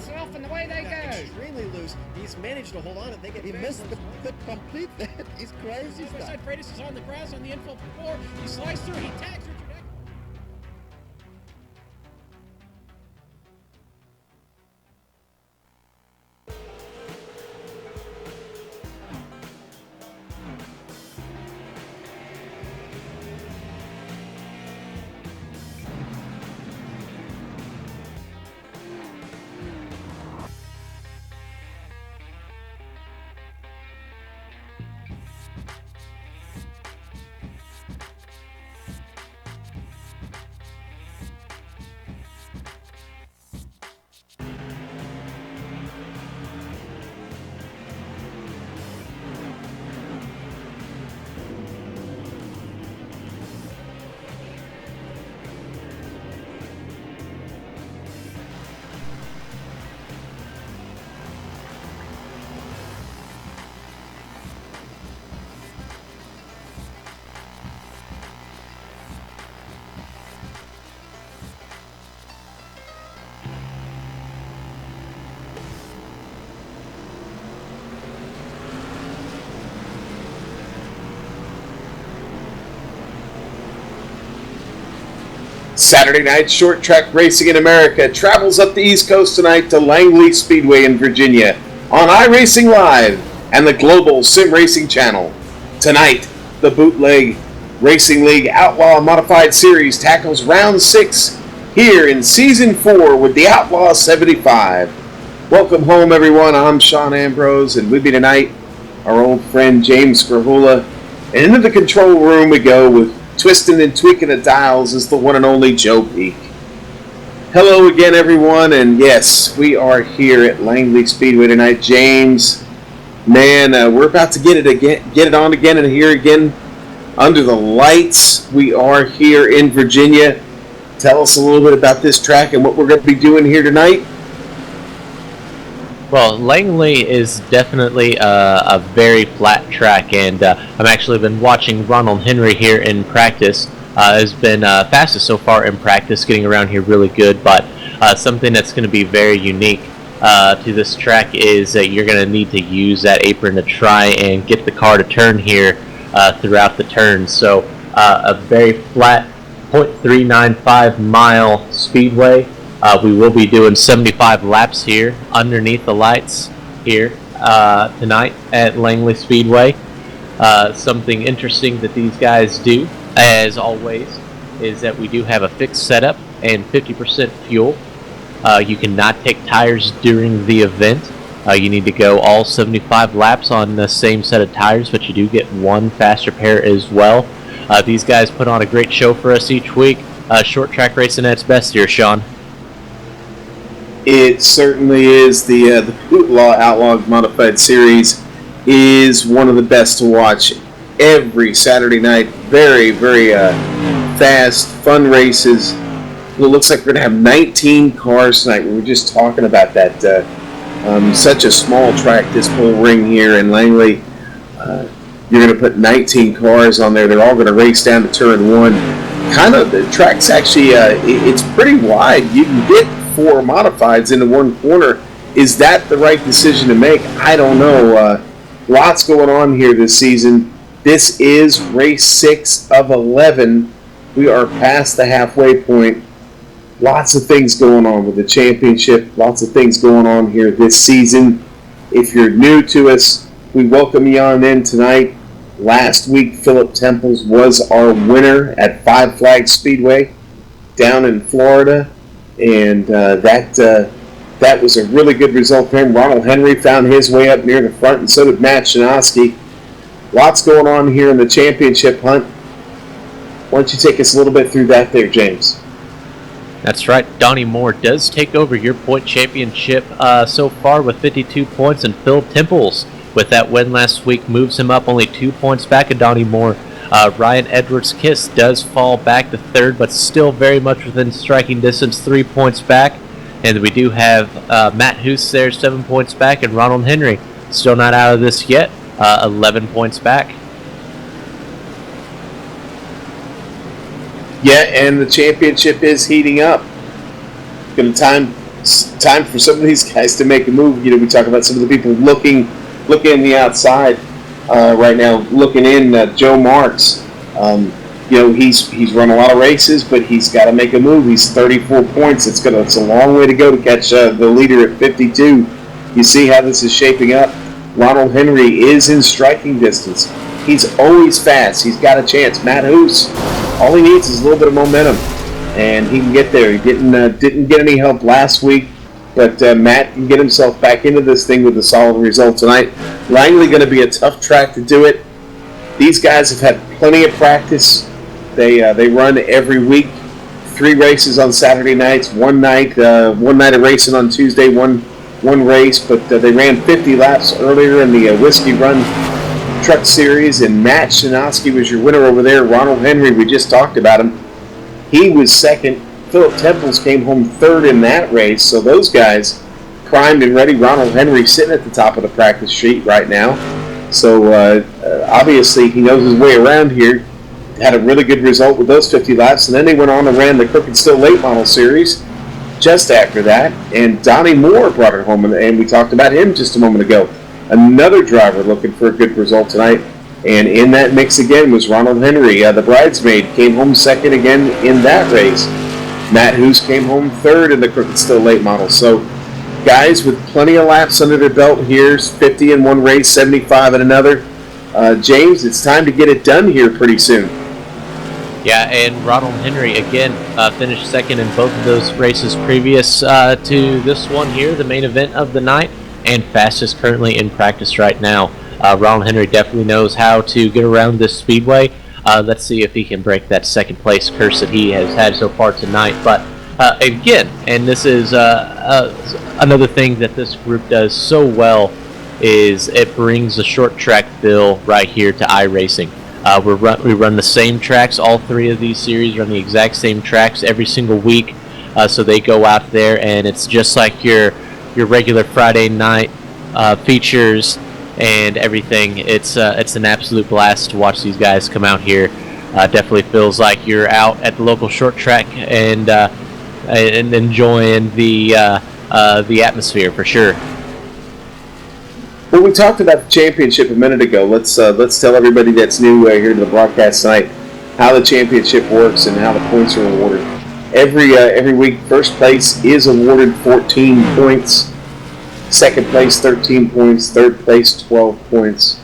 pass it off, and away they go. Extremely loose. He's managed to hold on, and he missed the complete. He's crazy stuff. Westside Freitas is on the grass on the infield for 4. He slides through. He tags Richard Eck. Saturday night short track racing in America travels up the East Coast tonight to Langley Speedway in Virginia on iRacing Live and the Global Sim Racing Channel. Tonight, the Bootleg Racing League Outlaw Modified Series tackles round 6 here in Season 4 with the Outlaw 75. Welcome home, everyone. I'm Sean Ambrose, and with me tonight, our old friend James Grahula. And into the control room we go with twisting and tweaking the dials is the one and only Joe Peak. Hello again, everyone, and yes, we are here at Langley Speedway tonight. James, man, we're about to get it on again and here again under the lights. We are here in Virginia. Tell us a little bit about this track and what we're going to be doing here tonight. Well, Langley is definitely a very flat track, and I've actually been watching Ronald Henry here in practice. Has been fastest so far in practice, getting around here really good, but something that's going to be very unique to this track is that you're going to need to use that apron to try and get the car to turn here throughout the turns. So a very flat 0.395 mile speedway. We will be doing 75 laps here underneath the lights here tonight at Langley Speedway. Something interesting that these guys do, as always, is that we do have a fixed setup and 50% fuel. You cannot take tires during the event. You need to go all 75 laps on the same set of tires, but you do get one faster pair as well. These guys put on a great show for us each week. Short track racing at its best here, Sean. It certainly is. The Outlaw Modified Series is one of the best to watch every Saturday night. Very, very fast, fun races. It looks like we're going to have 19 cars tonight. We were just talking about that. Such a small track, this whole ring here in Langley. You're going to put 19 cars on there. They're all going to race down to turn 1. Kind of, the track's actually, it's pretty wide. You can get 4 modifieds into one corner. Is that the right decision to make? I don't know. Lots going on here this season. This is race 6 of 11. We are past the halfway point. Lots of things going on with the championship. Lots of things going on here this season. If you're new to us, we welcome you on in tonight. Last week, Philip Temples was our winner at Five Flags Speedway down in Florida. And that was a really good result for him. Ronald Henry found his way up near the front, and so did Matt Shanoski. Lots going on here in the championship hunt. Why don't you take us a little bit through that there, James? That's right. Donnie Moore does take over your point championship so far with 52 points, and Phil Temples, with that win last week, moves him up only 2 points back of Donnie Moore. Ryan Edwards-Kiss does fall back to third, but still very much within striking distance, 3 points back. And we do have Matt Hoos there, 7 points back, and Ronald Henry still not out of this yet, 11 points back. Yeah, and the championship is heating up. Going to It's time for some of these guys to make a move. We talk about some of the people looking in the outside right now, looking in. Joe Marks, he's run a lot of races, but he's got to make a move. He's 34 points. It's a long way to go to catch the leader at 52. You see how this is shaping up. Ronald Henry is in striking distance. He's always fast. He's got a chance. Matt Hoos, all he needs is a little bit of momentum, and he can get there. He didn't get any help last week, but Matt can get himself back into this thing with a solid result tonight. Langley going to be a tough track to do it. These guys have had plenty of practice. They run every week. 3 races on Saturday nights. One night of racing on Tuesday. One race, but they ran 50 laps earlier in the Whiskey Run Truck Series, and Matt Shinoski was your winner over there. Ronald Henry, we just talked about him. He was second. Philip Temples came home third in that race, so those guys primed and ready. Ronald Henry sitting at the top of the practice sheet right now. So obviously he knows his way around here. Had a really good result with those 50 laps, and then they went on and ran the Crooked Still Late Model Series just after that, and Donnie Moore brought it home, and we talked about him just a moment ago. Another driver looking for a good result tonight, and in that mix again was Ronald Henry. The bridesmaid came home second again in that race. Matt Hoos came home third in the Crooked Still Late Model. So guys with plenty of laps under their belt here, 50 in one race, 75 in another. James, it's time to get it done here pretty soon. Yeah, and Ronald Henry, again, finished second in both of those races previous to this one here, the main event of the night, and fastest currently in practice right now. Ronald Henry definitely knows how to get around this speedway. Let's see if he can break that second place curse that he has had so far tonight. But again, and this is another thing that this group does so well, is it brings the short track feel right here to iRacing. We run the same tracks. All 3 of these series run the exact same tracks every single week. So they go out there, and it's just like your regular Friday night features and everything. It's an absolute blast to watch these guys come out here. Definitely feels like you're out at the local short track and enjoying the atmosphere for sure. Well, we talked about the championship a minute ago. Let's tell everybody that's new here to the broadcast tonight how the championship works and how the points are awarded. Every week, first place is awarded 14 points. Second place, 13 points. Third place, 12 points.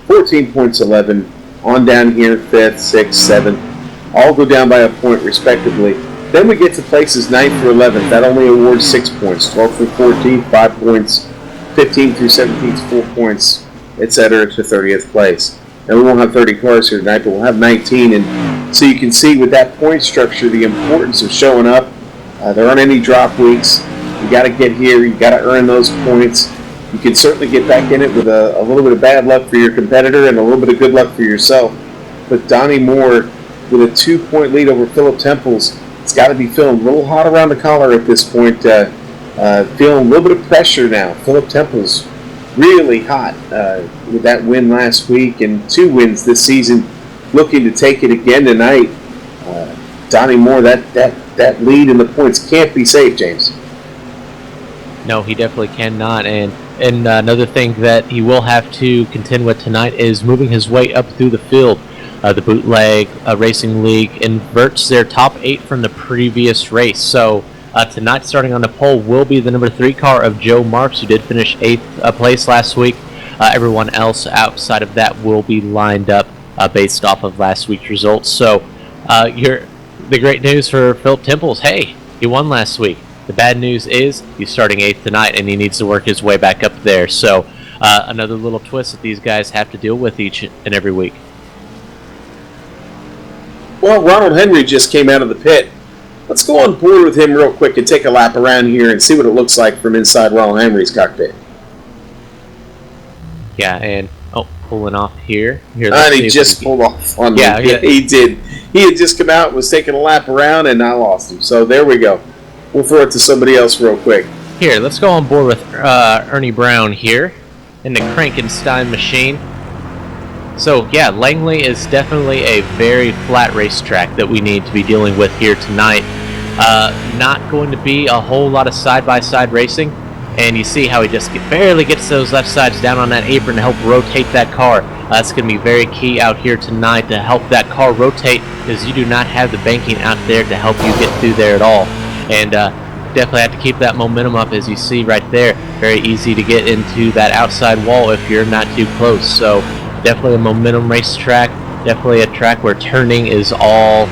14 points, 11. On down here, 5th, 6th, 7th. All go down by a point, respectively. Then we get to places 9th through 11th. That only awards 6 points. 12th through 14th, 5 points. 15th through 17th, 4 points, etc. to 30th place. Now, we won't have 30 cars here tonight, but we'll have 19. And so you can see with that point structure the importance of showing up. There aren't any drop weeks. You got to get here. You got to earn those points. You can certainly get back in it with a little bit of bad luck for your competitor and a little bit of good luck for yourself. But Donnie Moore with a 2-point lead over Philip Temples, it's got to be feeling a little hot around the collar at this point. Feeling a little bit of pressure now. Philip Temples really hot with that win last week and 2 wins this season, looking to take it again tonight. Donnie Moore, that lead in the points can't be safe, James. No, he definitely cannot. And another thing that he will have to contend with tonight is moving his way up through the field. The Bootleg Racing League inverts their top 8 from the previous race. So tonight, starting on the pole, will be the number 3 car of Joe Marks, who did finish 8th place last week. Everyone else outside of that will be lined up based off of last week's results. So the great news for Philip Temples, hey, he won last week. The bad news is he's starting 8th tonight, and he needs to work his way back up there. So another little twist that these guys have to deal with each and every week. Well, Ronald Henry just came out of the pit. Let's go on board with him real quick and take a lap around here and see what it looks like from inside Ronald Henry's cockpit. Yeah, and pulling off here. And he just pulled off on me. Yeah, he did. He had just come out, was taking a lap around, and I lost him. So there we go. We'll throw it to somebody else real quick. Here, let's go on board with Ernie Brown here in the Frankenstein machine. So, yeah, Langley is definitely a very flat racetrack that we need to be dealing with here tonight. Not going to be a whole lot of side-by-side racing, and you see how he just barely gets those left sides down on that apron to help rotate that car. That's going to be very key out here tonight to help that car rotate, because you do not have the banking out there to help you get through there at all. And definitely have to keep that momentum up, as you see right there. Very easy to get into that outside wall if you're not too close. So definitely a momentum race track. Definitely a track where turning is all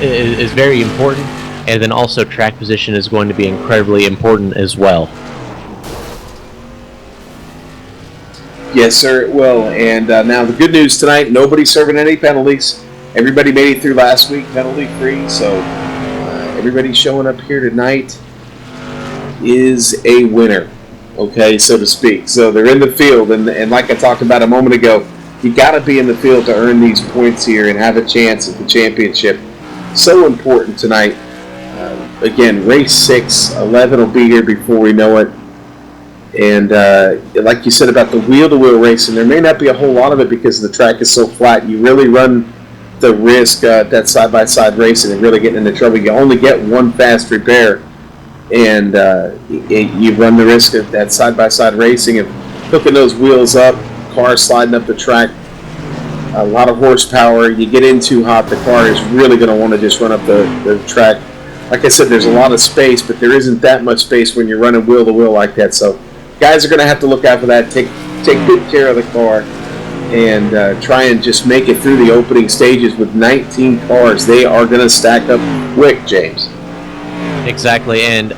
is very important, and then also track position is going to be incredibly important as well. Yes, sir, it will. And now the good news tonight, nobody serving any penalties. Everybody made it through last week penalty-free, so everybody showing up here tonight is a winner, okay, so to speak. So they're in the field, and like I talked about a moment ago, you got to be in the field to earn these points here and have a chance at the championship. So important tonight. Again, race 6, 11 will be here before we know it. And like you said about the wheel-to-wheel racing, there may not be a whole lot of it because the track is so flat. You really run the risk that side-by-side racing and really getting into trouble. You only get one fast repair, and you run the risk of that side-by-side racing and hooking those wheels up, cars sliding up the track. A lot of horsepower. You get in too hot, the car is really going to want to just run up the track. Like I said, there's a lot of space, but there isn't that much space when you're running wheel-to-wheel like that. So guys are going to have to look out for that, take good care of the car, and try and just make it through the opening stages with 19 cars. They are going to stack up quick, James. Exactly, and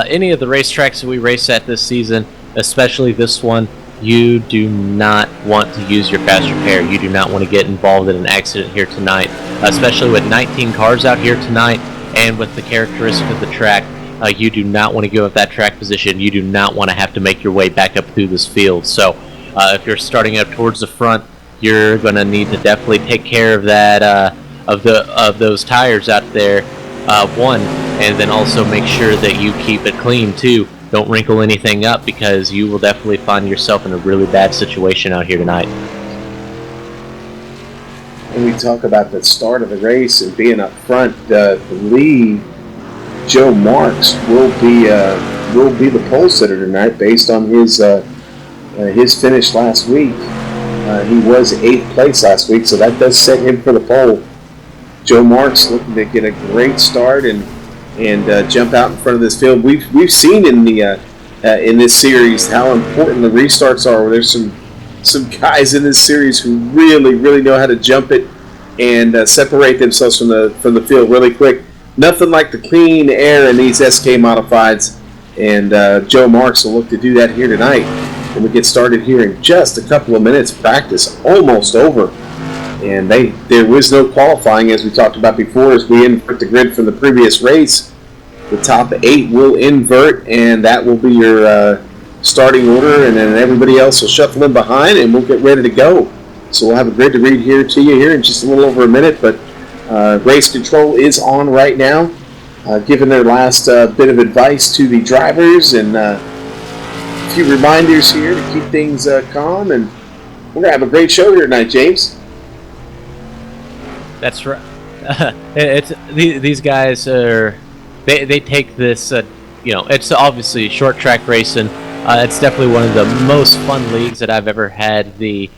any of the racetracks that we race at this season, especially this one, you do not want to use your fast repair. You do not want to get involved in an accident here tonight, especially with 19 cars out here tonight and with the characteristic of the track. You do not want to give up that track position. You do not want to have to make your way back up through this field. So if you're starting up towards the front, you're going to need to definitely take care of that of those tires out there, one, and then also make sure that you keep it clean too. Don't wrinkle anything up, because you will definitely find yourself in a really bad situation out here tonight. When we talk about the start of the race and being up front, the lead, Joe Marks will be the pole sitter tonight based on his finish last week. He was 8th place last week, so that does set him for the pole. Joe Marks looking to get a great start and jump out in front of this field. We've seen in this series how important the restarts are. There's some guys in this series who really know how to jump it and separate themselves from the field really quick. Nothing like the clean air in these SK Modifieds, and Joe Marks will look to do that here tonight. And we get started here in just a couple of minutes. Practice almost over. And there was no qualifying, as we talked about before, as we invert the grid from the previous race. The top 8 will invert, and that will be your starting order, and then everybody else will shuffle in behind, and we'll get ready to go. So we'll have a grid to read here to you here in just a little over a minute, but race control is on right now, giving their last bit of advice to the drivers, and a few reminders here to keep things calm, and we're going to have a great show here tonight, James. That's right. These guys are they take this. It's obviously short track racing. It's definitely one of the most fun leagues that I've ever had the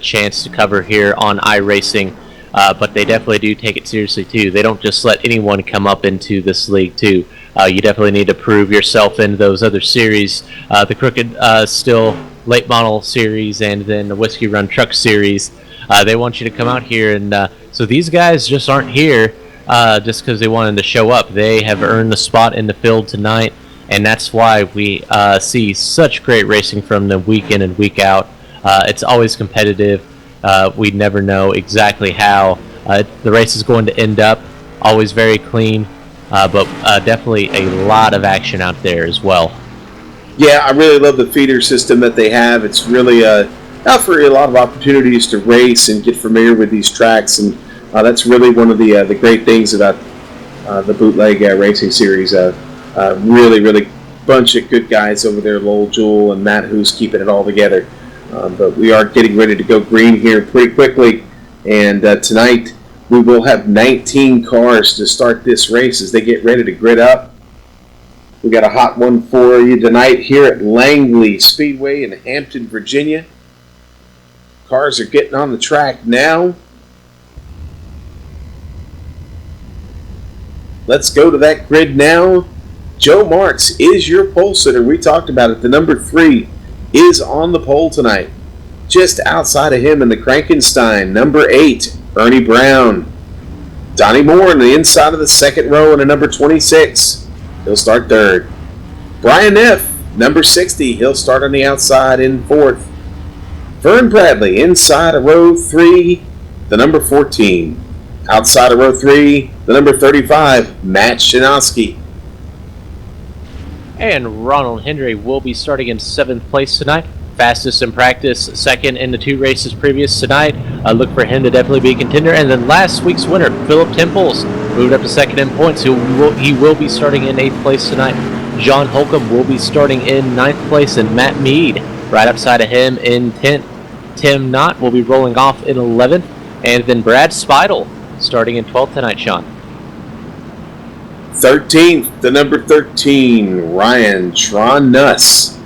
chance to cover here on iRacing. But they definitely do take it seriously too. They don't just let anyone come up into this league too. You definitely need to prove yourself in those other series, the Crooked Still Late Model Series, and then the Whiskey Run Truck Series. They want you to come out here, and so these guys just aren't here just because they wanted to show up. They have earned the spot in the field tonight, and that's why we see such great racing from them week in and week out. It's always competitive. We never know exactly how the race is going to end up. Always very clean, but definitely a lot of action out there as well. Yeah, I really love the feeder system that they have. It's really offering a lot of opportunities to race and get familiar with these tracks, and that's really one of the great things about the Bootleg Racing Series. Really bunch of good guys over there, Lowell Jewell and Matt who's keeping it all together. But we are getting ready to go green here pretty quickly, and tonight We will have 19 cars to start this race as they get ready to grid up. We got a hot one for you tonight here at Langley Speedway in Hampton, Virginia. Cars are getting on the track now. Let's go to that grid now. Joe Marks is your pole sitter. We talked about it. The number 3 is on the pole tonight. Just outside of him in the Krankenstein, number 8, Ernie Brown. Donnie Moore on the inside of the second row in a number 26. He'll start third. Brian Neff, number 60. He'll start on the outside in fourth. Vern Bradley inside of row 3, the number 14. Outside of row 3, the number 35, Matt Shinoski. And Ronald Henry will be starting in 7th place tonight. Fastest in practice, second in the 2 races previous tonight. Look for him to definitely be a contender. And then last week's winner, Philip Temples, moved up to second in points. He will be starting in 8th place tonight. John Holcomb will be starting in 9th place. And Matt Mead, right upside of him in 10th. Tim Knott will be rolling off in 11th. And then Brad Speidel starting in 12th tonight, Sean. 13th, the number 13, Ryan Tron Nuss.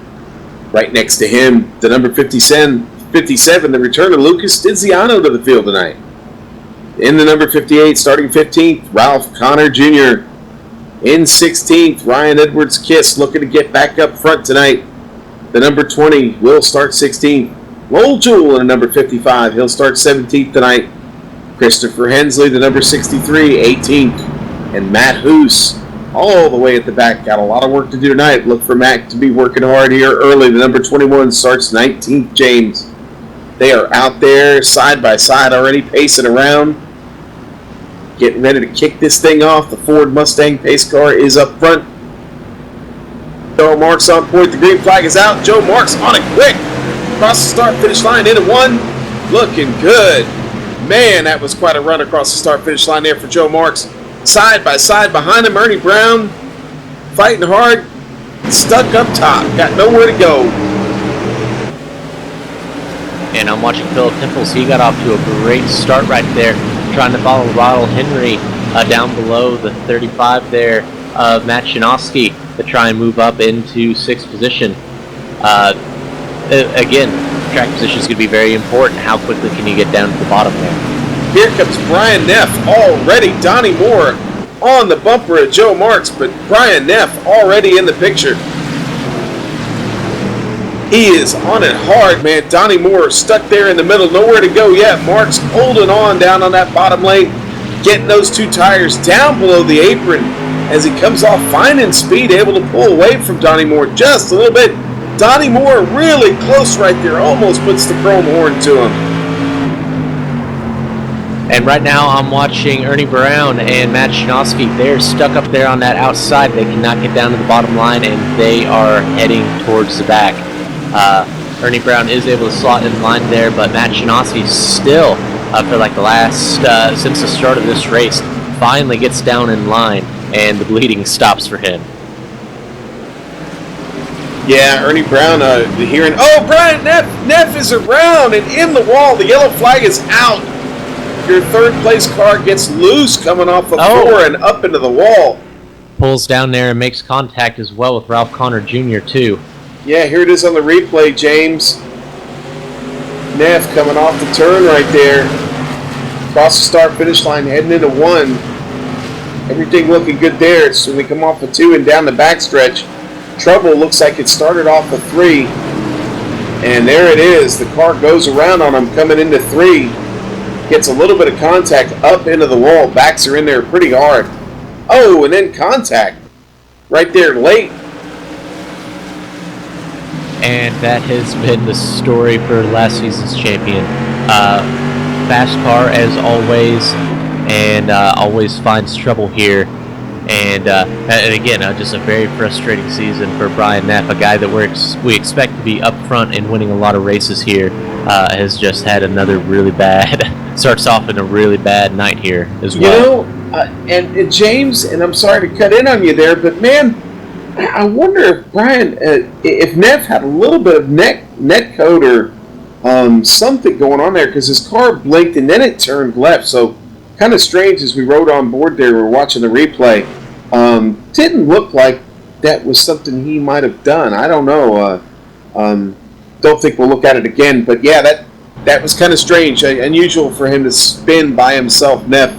Right next to him, the number 57, the return of Lucas Tiziano to the field tonight. In the number 58, starting 15th, Ralph Connor Jr. In 16th, Ryan Edwards Kiss looking to get back up front tonight. The number 20 will start 16th. Lowell Jewell in the number 55, he'll start 17th tonight. Christopher Hensley, the number 63, 18th. And Matt Hoos, all the way at the back. Got a lot of work to do tonight. Look for Matt to be working hard here early. The number 21 starts 19th, James. They are out there side by side already, pacing around. Getting ready to kick this thing off. The Ford Mustang pace car is up front. Joe Marks on point. The green flag is out. Joe Marks on it quick. Across the start-finish line into 1. Looking good. Man, that was quite a run across the start-finish line there for Joe Marks. Side by side behind him, Ernie Brown, fighting hard, stuck up top, got nowhere to go. And I'm watching Philip Temples. He got off to a great start right there, trying to follow Ronald Henry down below the 35 there of Matt Shinoski to try and move up into 6th position. Again, track position is going to be very important. How quickly can you get down to the bottom there? Here comes Brian Neff already. Donnie Moore on the bumper of Joe Marks, but Brian Neff already in the picture. He is on it hard, man. Donnie Moore stuck there in the middle, nowhere to go yet. Marks holding on down on that bottom lane, getting those 2 tires down below the apron as he comes off, finding speed, able to pull away from Donnie Moore just a little bit. Donnie Moore really close right there, almost puts the chrome horn to him. And right now I'm watching Ernie Brown and Matt Shinoski. They're stuck up there on that outside. They cannot get down to the bottom line, and they are heading towards the back. Ernie Brown is able to slot in line there, but Matt Shinoski still, for like the last, since the start of this race, finally gets down in line, and the bleeding stops for him. Yeah, Ernie Brown hearing, oh, Brian Neff is around and in the wall. The yellow flag is out. Your 3rd place car gets loose coming off the 4 and up into the wall. Pulls down there and makes contact as well with Ralph Connor Jr. too. Yeah, here it is on the replay, James. Neff coming off the turn right there. Across the start-finish line, heading into 1. Everything looking good there. So we come off the 2 and down the backstretch. Trouble looks like it started off the 3. And there it is. The car goes around on him coming into 3. Gets a little bit of contact up into the wall. Backs are in there pretty hard. Oh, and then contact right there late. And that has been the story for last season's champion. Fast car as always, and always finds trouble here. And again, just a very frustrating season for Brian Neff, a guy that we expect to be up front and winning a lot of races here. Has just had another really bad, starts off in a really bad night here as well. You know, and James, and I'm sorry to cut in on you there, but man, I wonder if Brian, if Neff had a little bit of net code or something going on there, because his car blinked and then it turned left, so kind of strange as we rode on board there. We were watching the replay. Didn't look like that was something he might have done. I don't know. Don't think we'll look at it again. But yeah, that was kind of strange. Unusual for him to spin by himself. Neff,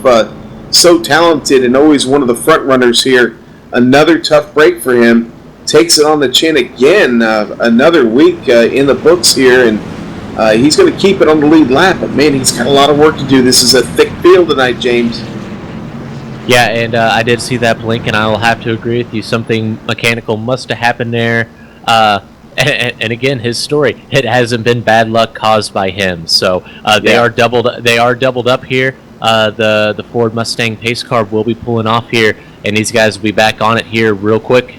so talented and always one of the front runners here. Another tough break for him. Takes it on the chin again. Another week in the books here, and he's going to keep it on the lead lap. But man, he's got a lot of work to do. This is a thick field tonight, James. Yeah, and I did see that blink, and I will have to agree with you. Something mechanical must have happened there. And again, his story, it hasn't been bad luck caused by him. So they are doubled up here. The Ford Mustang pace car will be pulling off here, and these guys will be back on it here real quick.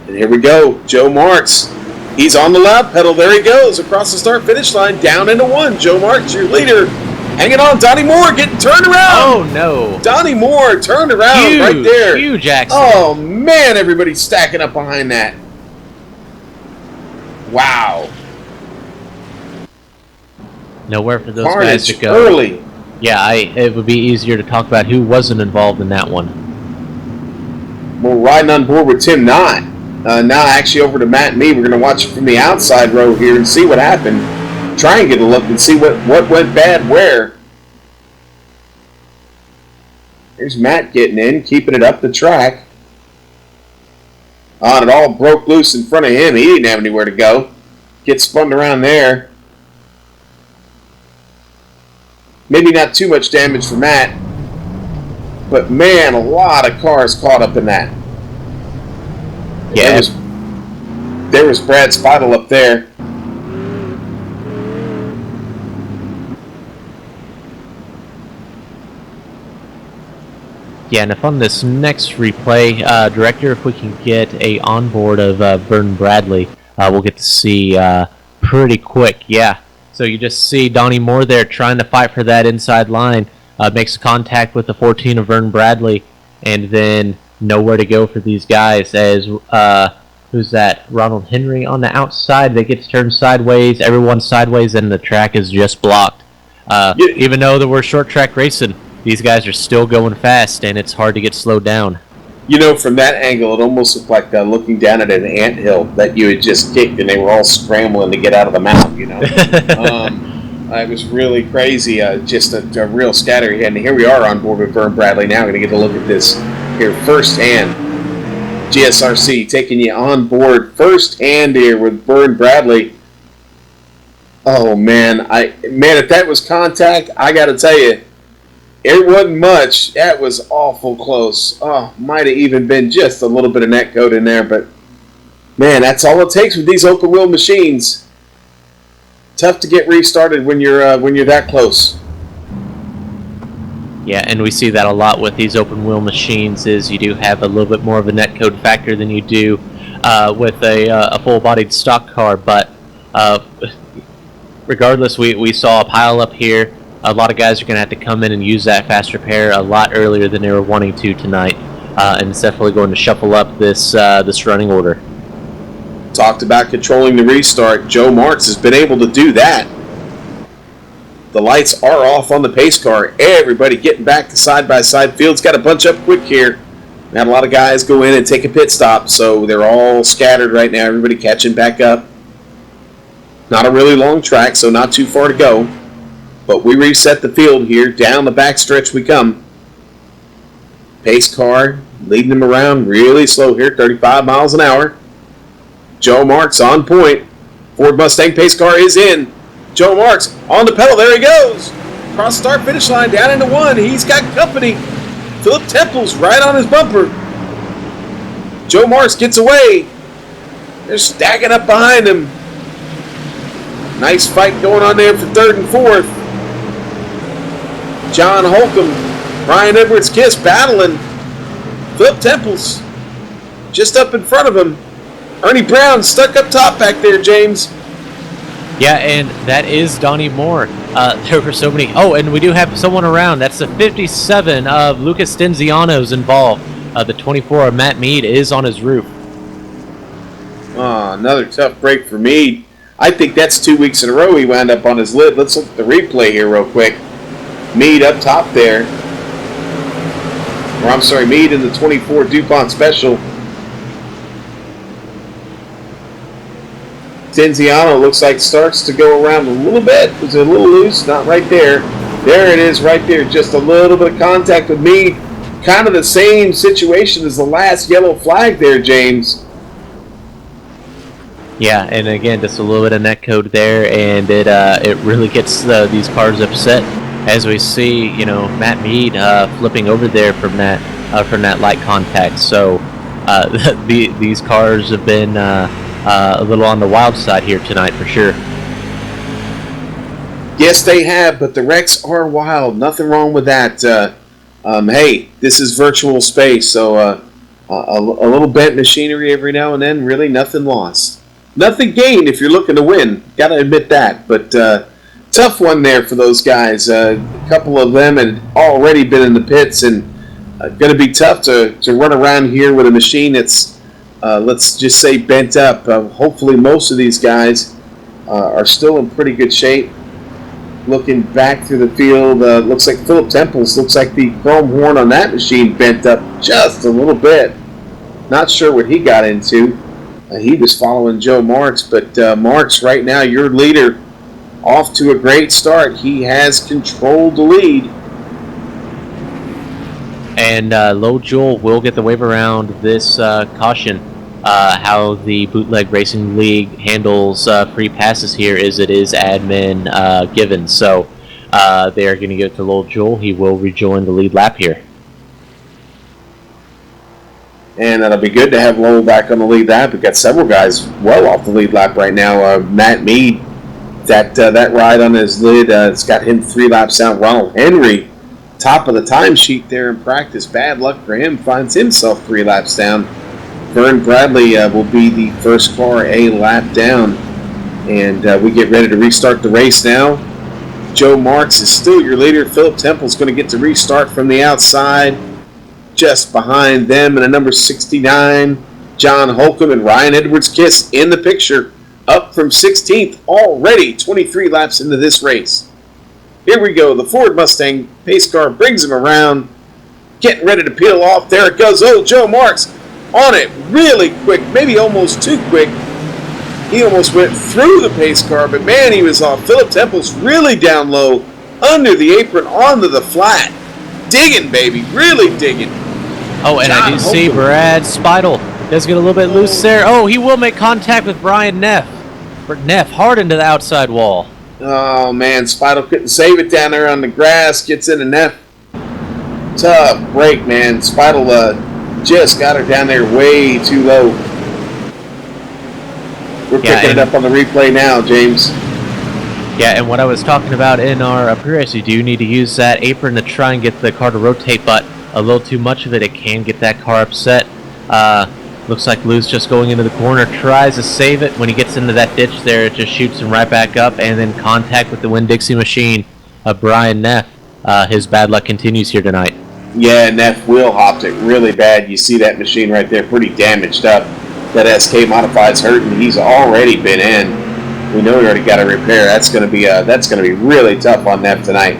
And here we go. Joe Marks. He's on the loud pedal. There he goes across the start-finish line, down into one. Joe Marks, your leader. Hanging on. Donnie Moore getting turned around. Oh, no. Donnie Moore turned around right there. Huge accident. Oh, man, everybody's stacking up behind that. Wow. Nowhere for those Carnage guys to go. Early. Yeah, it would be easier to talk about who wasn't involved in that one. We're riding on board with Tim Knott. Now actually over to Matt and me. We're going to watch it from the outside row here and see what happened. Try and get a look and see what went bad where. Here's Matt getting in, keeping it up the track. And it all broke loose in front of him. He didn't have anywhere to go. Gets spun around there. Maybe not too much damage for Matt. But man, a lot of cars caught up in that. Yeah. There was Brad Spottle up there. Yeah, and if on this next replay, Director, if we can get a onboard of Vernon Bradley, we'll get to see pretty quick. Yeah, so you just see Donnie Moore there trying to fight for that inside line. Makes contact with the 14 of Vernon Bradley, and then nowhere to go for these guys as, who's that? Ronald Henry on the outside. They get to turn sideways. Everyone's sideways, and the track is just blocked. Even though that we're short track racing, these guys are still going fast, and it's hard to get slowed down. You know, from that angle, it almost looked like looking down at an anthill that you had just kicked, and they were all scrambling to get out of the mouth, you know. It was really crazy, just a real scatterhead. And here we are on board with Vernon Bradley now. We're going to get a look at this here firsthand. GSRC taking you on board firsthand here with Vernon Bradley. Oh, man. If that was contact, I got to tell you, it wasn't much. That was awful close. Oh, might have even been just a little bit of net coat in there, but man, that's all it takes with these open wheel machines. Tough to get restarted when you're that close. Yeah, and we see that a lot with these open wheel machines. Is you do have a little bit more of a net code factor than you do with a full-bodied stock car. But regardless, we saw a pile up here. A lot of guys are going to have to come in and use that fast repair a lot earlier than they were wanting to tonight, and it's definitely going to shuffle up this running order. Talked about controlling the restart. Joe Marks has been able to do that. The lights are off on the pace car. Everybody getting back to side-by-side fields. Got to bunch up quick here. We had a lot of guys go in and take a pit stop, so they're all scattered right now. Everybody catching back up. Not a really long track, so not too far to go. But we reset the field here. Down the backstretch we come. Pace car leading them around really slow here, 35 miles an hour. Joe Marks on point. Ford Mustang pace car is in. Joe Marks on the pedal. There he goes. Cross the start-finish line, down into one. He's got company. Philip Temple's right on his bumper. Joe Marks gets away. They're stacking up behind him. Nice fight going on there for third and fourth. John Holcomb, Brian Edwards-Kiss battling. Philip Temple's just up in front of him. Ernie Brown stuck up top back there, James. Yeah, and that is Donnie Moore. There were so many. Oh, and we do have someone around. That's the 57 of Lucas Denziano's involved. The 24 of Matt Mead is on his roof. Another tough break for Mead. I think that's 2 weeks in a row he wound up on his lid. Let's look at the replay here real quick. Mead up top there. Or I'm sorry, Mead in the 24 DuPont Special. Denziano looks like starts to go around a little bit. It's a little loose, not right there. There it is right there. Just a little bit of contact with Mead. Kind of the same situation as the last yellow flag there, James. Yeah, and again, just a little bit of netcode there, and it really gets these cars upset as we see, Matt Mead flipping over there from that light contact. So these cars have been a little on the wild side here tonight for sure. Yes, they have, but the wrecks are wild. Nothing wrong with that. Hey, this is virtual space, so a little bent machinery every now and then, really nothing lost. Nothing gained if you're looking to win. Got to admit that. But tough one there for those guys. A couple of them had already been in the pits, and going to be tough to run around here with a machine that's, let's just say, bent up. Hopefully most of these guys are still in pretty good shape. Looking back through the field, looks like Philip Temples, looks like the chrome horn on that machine bent up just a little bit. Not sure what he got into. He was following Joe Marks, but Marks right now, your leader, off to a great start. He has controlled the lead. And Low Joel will get the wave around this caution. How the Bootleg Racing League handles free passes here is it is admin given. So they are going to give it to Low Joel. He will rejoin the lead lap here. And it'll be good to have Lowell back on the lead lap. We've got several guys well off the lead lap right now. Matt Mead, that ride on his lid, it's got him 3 laps out. Ronald Henry, top of the timesheet there in practice. Bad luck for him. Finds himself 3 laps down. Vern Bradley will be the first car a lap down. And we get ready to restart the race now. Joe Marks is still your leader. Philip Temple's going to get to restart from the outside. Just behind them in a number 69, John Holcomb and Ryan Edwards-Kiss in the picture, up from 16th already, 23 laps into this race. Here we go. The Ford Mustang pace car brings him around, getting ready to peel off. There it goes. Oh, Joe Marks on it really quick, maybe almost too quick. He almost went through the pace car, but man, he was off. Philip Temple's really down low, under the apron, onto the flat. Digging, baby, really digging. Oh, and I do see Brad Speidel does get a little bit loose there. Oh, he will make contact with Brian Neff. Neff hard into the outside wall. Oh, man, Speidel couldn't save it down there on the grass. Gets into Neff. Tough break, man. Speidel just got her down there way too low. We're picking it up on the replay now, James. Yeah, and what I was talking about in our pre-race, you do need to use that apron to try and get the car to rotate, but a little too much of it, it can get that car upset. Looks like Lou's just going into the corner, tries to save it. When he gets into that ditch there, it just shoots him right back up, and then contact with the Winn-Dixie machine of Brian Neff. His bad luck continues here tonight. Yeah, Neff wheel hopped it really bad. You see that machine right there, pretty damaged up. That SK Modified's hurting. He's already been in. We know we already got a repair. That's going to be really tough on Neff tonight.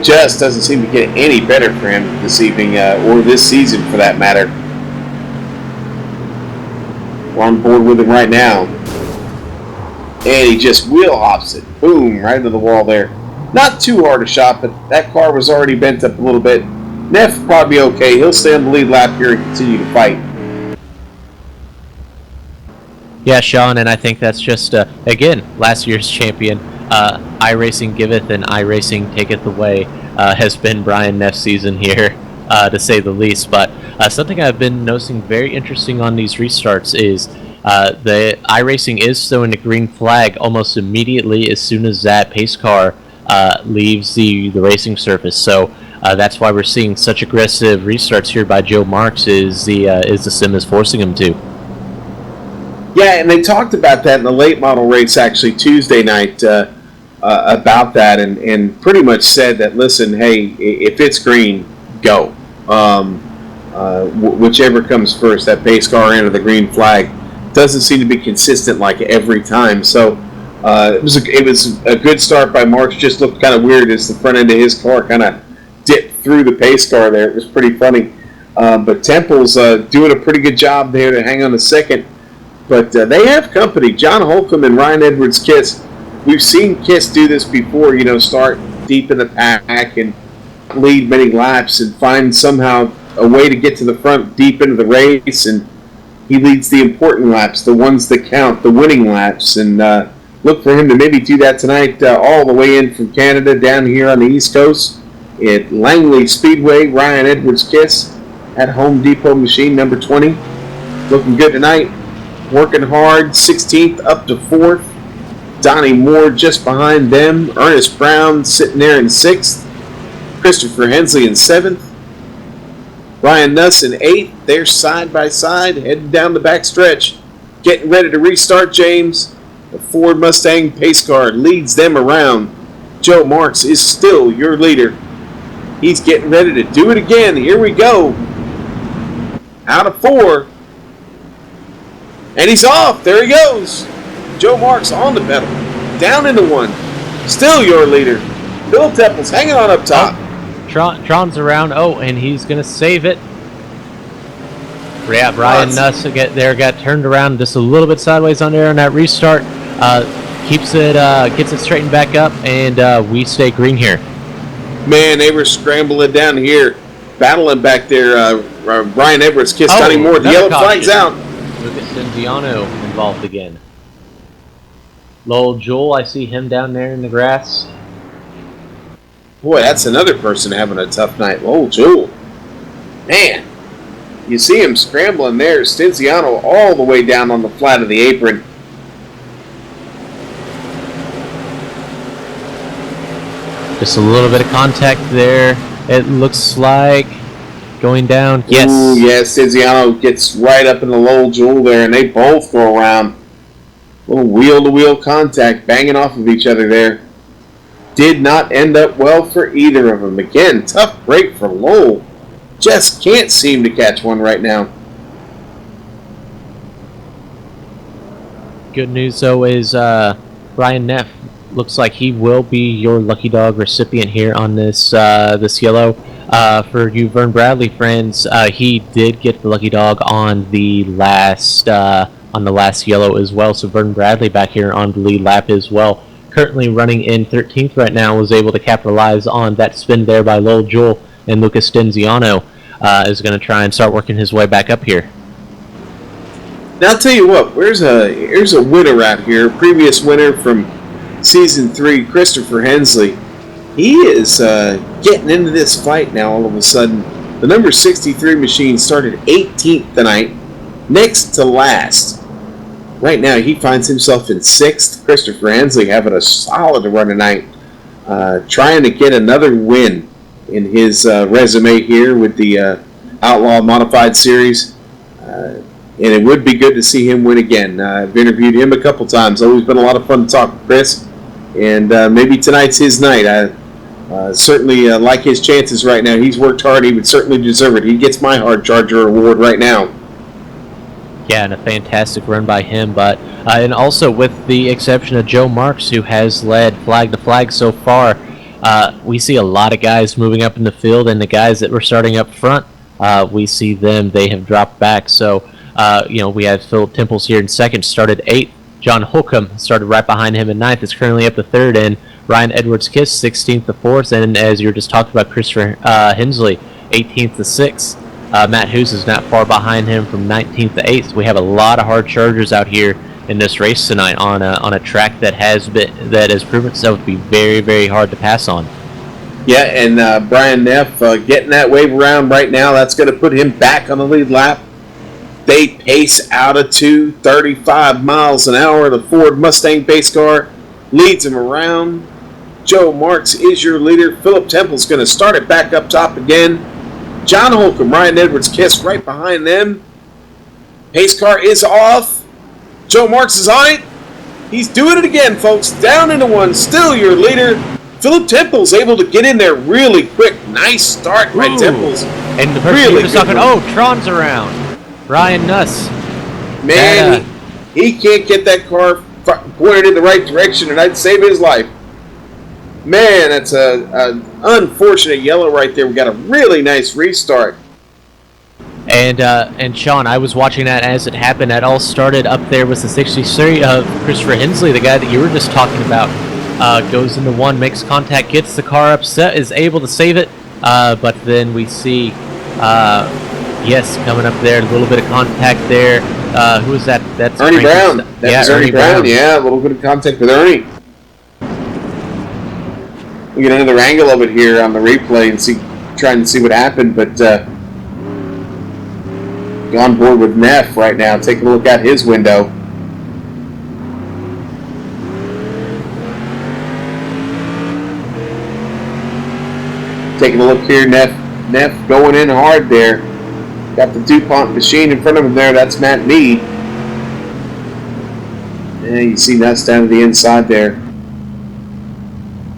Just doesn't seem to get any better for him this evening, or this season for that matter. We're on board with him right now. And he just wheel hops it. Boom, right into the wall there. Not too hard a shot, but that car was already bent up a little bit. Neff will probably be okay. He'll stay on the lead lap here and continue to fight. Yeah, Sean, and I think that's just, again, last year's champion. iRacing giveth and iRacing taketh away has been Brian Neff's season here, to say the least. But something I've been noticing very interesting on these restarts is the iRacing is throwing the green flag almost immediately as soon as that pace car leaves the racing surface. So that's why we're seeing such aggressive restarts here by Joe Marks is the sim is forcing him to. Yeah, and they talked about that in the late model race actually Tuesday night about that, and pretty much said that, listen, hey, if it's green, go. Whichever comes first, that pace car in or the green flag, doesn't seem to be consistent like every time. So It was a good start by Marks. Just looked kind of weird as the front end of his car kind of dipped through the pace car there. It was pretty funny. But Temple's doing a pretty good job there to hang on to second. But they have company. John Holcomb and Ryan Edwards-Kiss. We've seen Kiss do this before, start deep in the pack and lead many laps and find somehow a way to get to the front deep into the race. And he leads the important laps, the ones that count, the winning laps. And look for him to maybe do that tonight all the way in from Canada down here on the East Coast at Langley Speedway. Ryan Edwards-Kiss at Home Depot machine number 20. Looking good tonight. Working hard, 16th up to 4th. Donnie Moore just behind them. Ernest Brown sitting there in 6th. Christopher Hensley in 7th. Ryan Nuss in 8th. They're side by side, heading down the back stretch. Getting ready to restart, James. The Ford Mustang pace car leads them around. Joe Marks is still your leader. He's getting ready to do it again. Here we go. Out of 4. And he's off. There he goes. Joe Marks on the pedal. Down into 1. Still your leader. Bill Temple's hanging on up top. Tron's around. Oh, and he's going to save it. Yeah, Brian Nuss got turned around just a little bit sideways on there on that restart. Keeps it, gets it straightened back up, and we stay green here. Man, they were scrambling down here, battling back there. Ryan Edwards-Kiss, Donnie Moore. The yellow flag's out. Lucas Denziano involved again. Lowell Jewell, I see him down there in the grass. Boy, that's another person having a tough night. Lowell Jewell. Man, you see him scrambling there. Stenziano all the way down on the flat of the apron. Just a little bit of contact there. It looks like going down. Yes. Ooh, yes, Stenziano gets right up in the Lowell Jewell there, and they both go around. A little wheel-to-wheel contact, banging off of each other there. Did not end up well for either of them. Again, tough break for Lowell. Just can't seem to catch one right now. Good news, though, is Ryan Neff looks like he will be your lucky dog recipient here on this this yellow. For you Vern Bradley friends, he did get the lucky dog on the last yellow as well. So Vern Bradley back here on the lead lap as well. Currently running in 13th right now, was able to capitalize on that spin there by Lowell Jewell, and Lucas Denziano is going to try and start working his way back up here. Now I'll tell you what, here's a winner out here, previous winner from Season 3, Christopher Hensley. He is getting into this fight now all of a sudden. The number 63 machine started 18th tonight, next to last. Right now he finds himself in 6th. Christopher Hensley having a solid run tonight, trying to get another win in his resume here with the Outlaw Modified Series. And it would be good to see him win again. I've interviewed him a couple times. Always been a lot of fun to talk to Chris. And maybe tonight's his night. I certainly like his chances right now. He's worked hard. He would certainly deserve it. He gets my Hard Charger award right now. Yeah, and a fantastic run by him. But and also with the exception of Joe Marks, who has led flag to flag so far, we see a lot of guys moving up in the field, and the guys that were starting up front, we see them. They have dropped back. So, we have Philip Temples here in 2nd, started 8th. John Holcomb started right behind him in 9th. It's currently up to 3rd, and Ryan Edwards-Kiss 16th to 4th. And as you were just talking about, Christopher Hensley 18th to 6th. Matt Hoos is not far behind him from 19th to 8th. We have a lot of hard chargers out here in this race tonight on a track that has proven itself to be very, very hard to pass on. Yeah, and Brian Neff getting that wave around right now. That's going to put him back on the lead lap. They pace out of 35 miles an hour. The Ford Mustang pace car leads him around. Joe Marks is your leader. Philip Temple's going to start it back up top again. John Holcomb, Ryan Edwards-Kiss right behind them. Pace car is off. Joe Marks is on it. He's doing it again, folks. Down into 1. Still your leader. Philip Temple's able to get in there really quick. Nice start by Temples. And the person really was talking, Tron's around. Ryan Nuss. Man, he can't get that car pointed in the right direction, and I'd save his life. Man, that's a unfortunate yellow right there. We got a really nice restart. And Sean, I was watching that as it happened. That all started up there with the 63 of Christopher Hensley, the guy that you were just talking about. Goes into one, makes contact, gets the car upset, is able to save it. But then we see, yes, coming up there, a little bit of contact there. Who is that? That's Ernie Brown. That was Ernie Brown. Yeah, a little bit of contact with Ernie. We get another angle of it here on the replay and trying to see what happened, but on board with Neff right now, taking a look out his window. Taking a look here, Neff going in hard there. Got the DuPont machine in front of him there. That's Matt Mead. And you see Neff down to the inside there.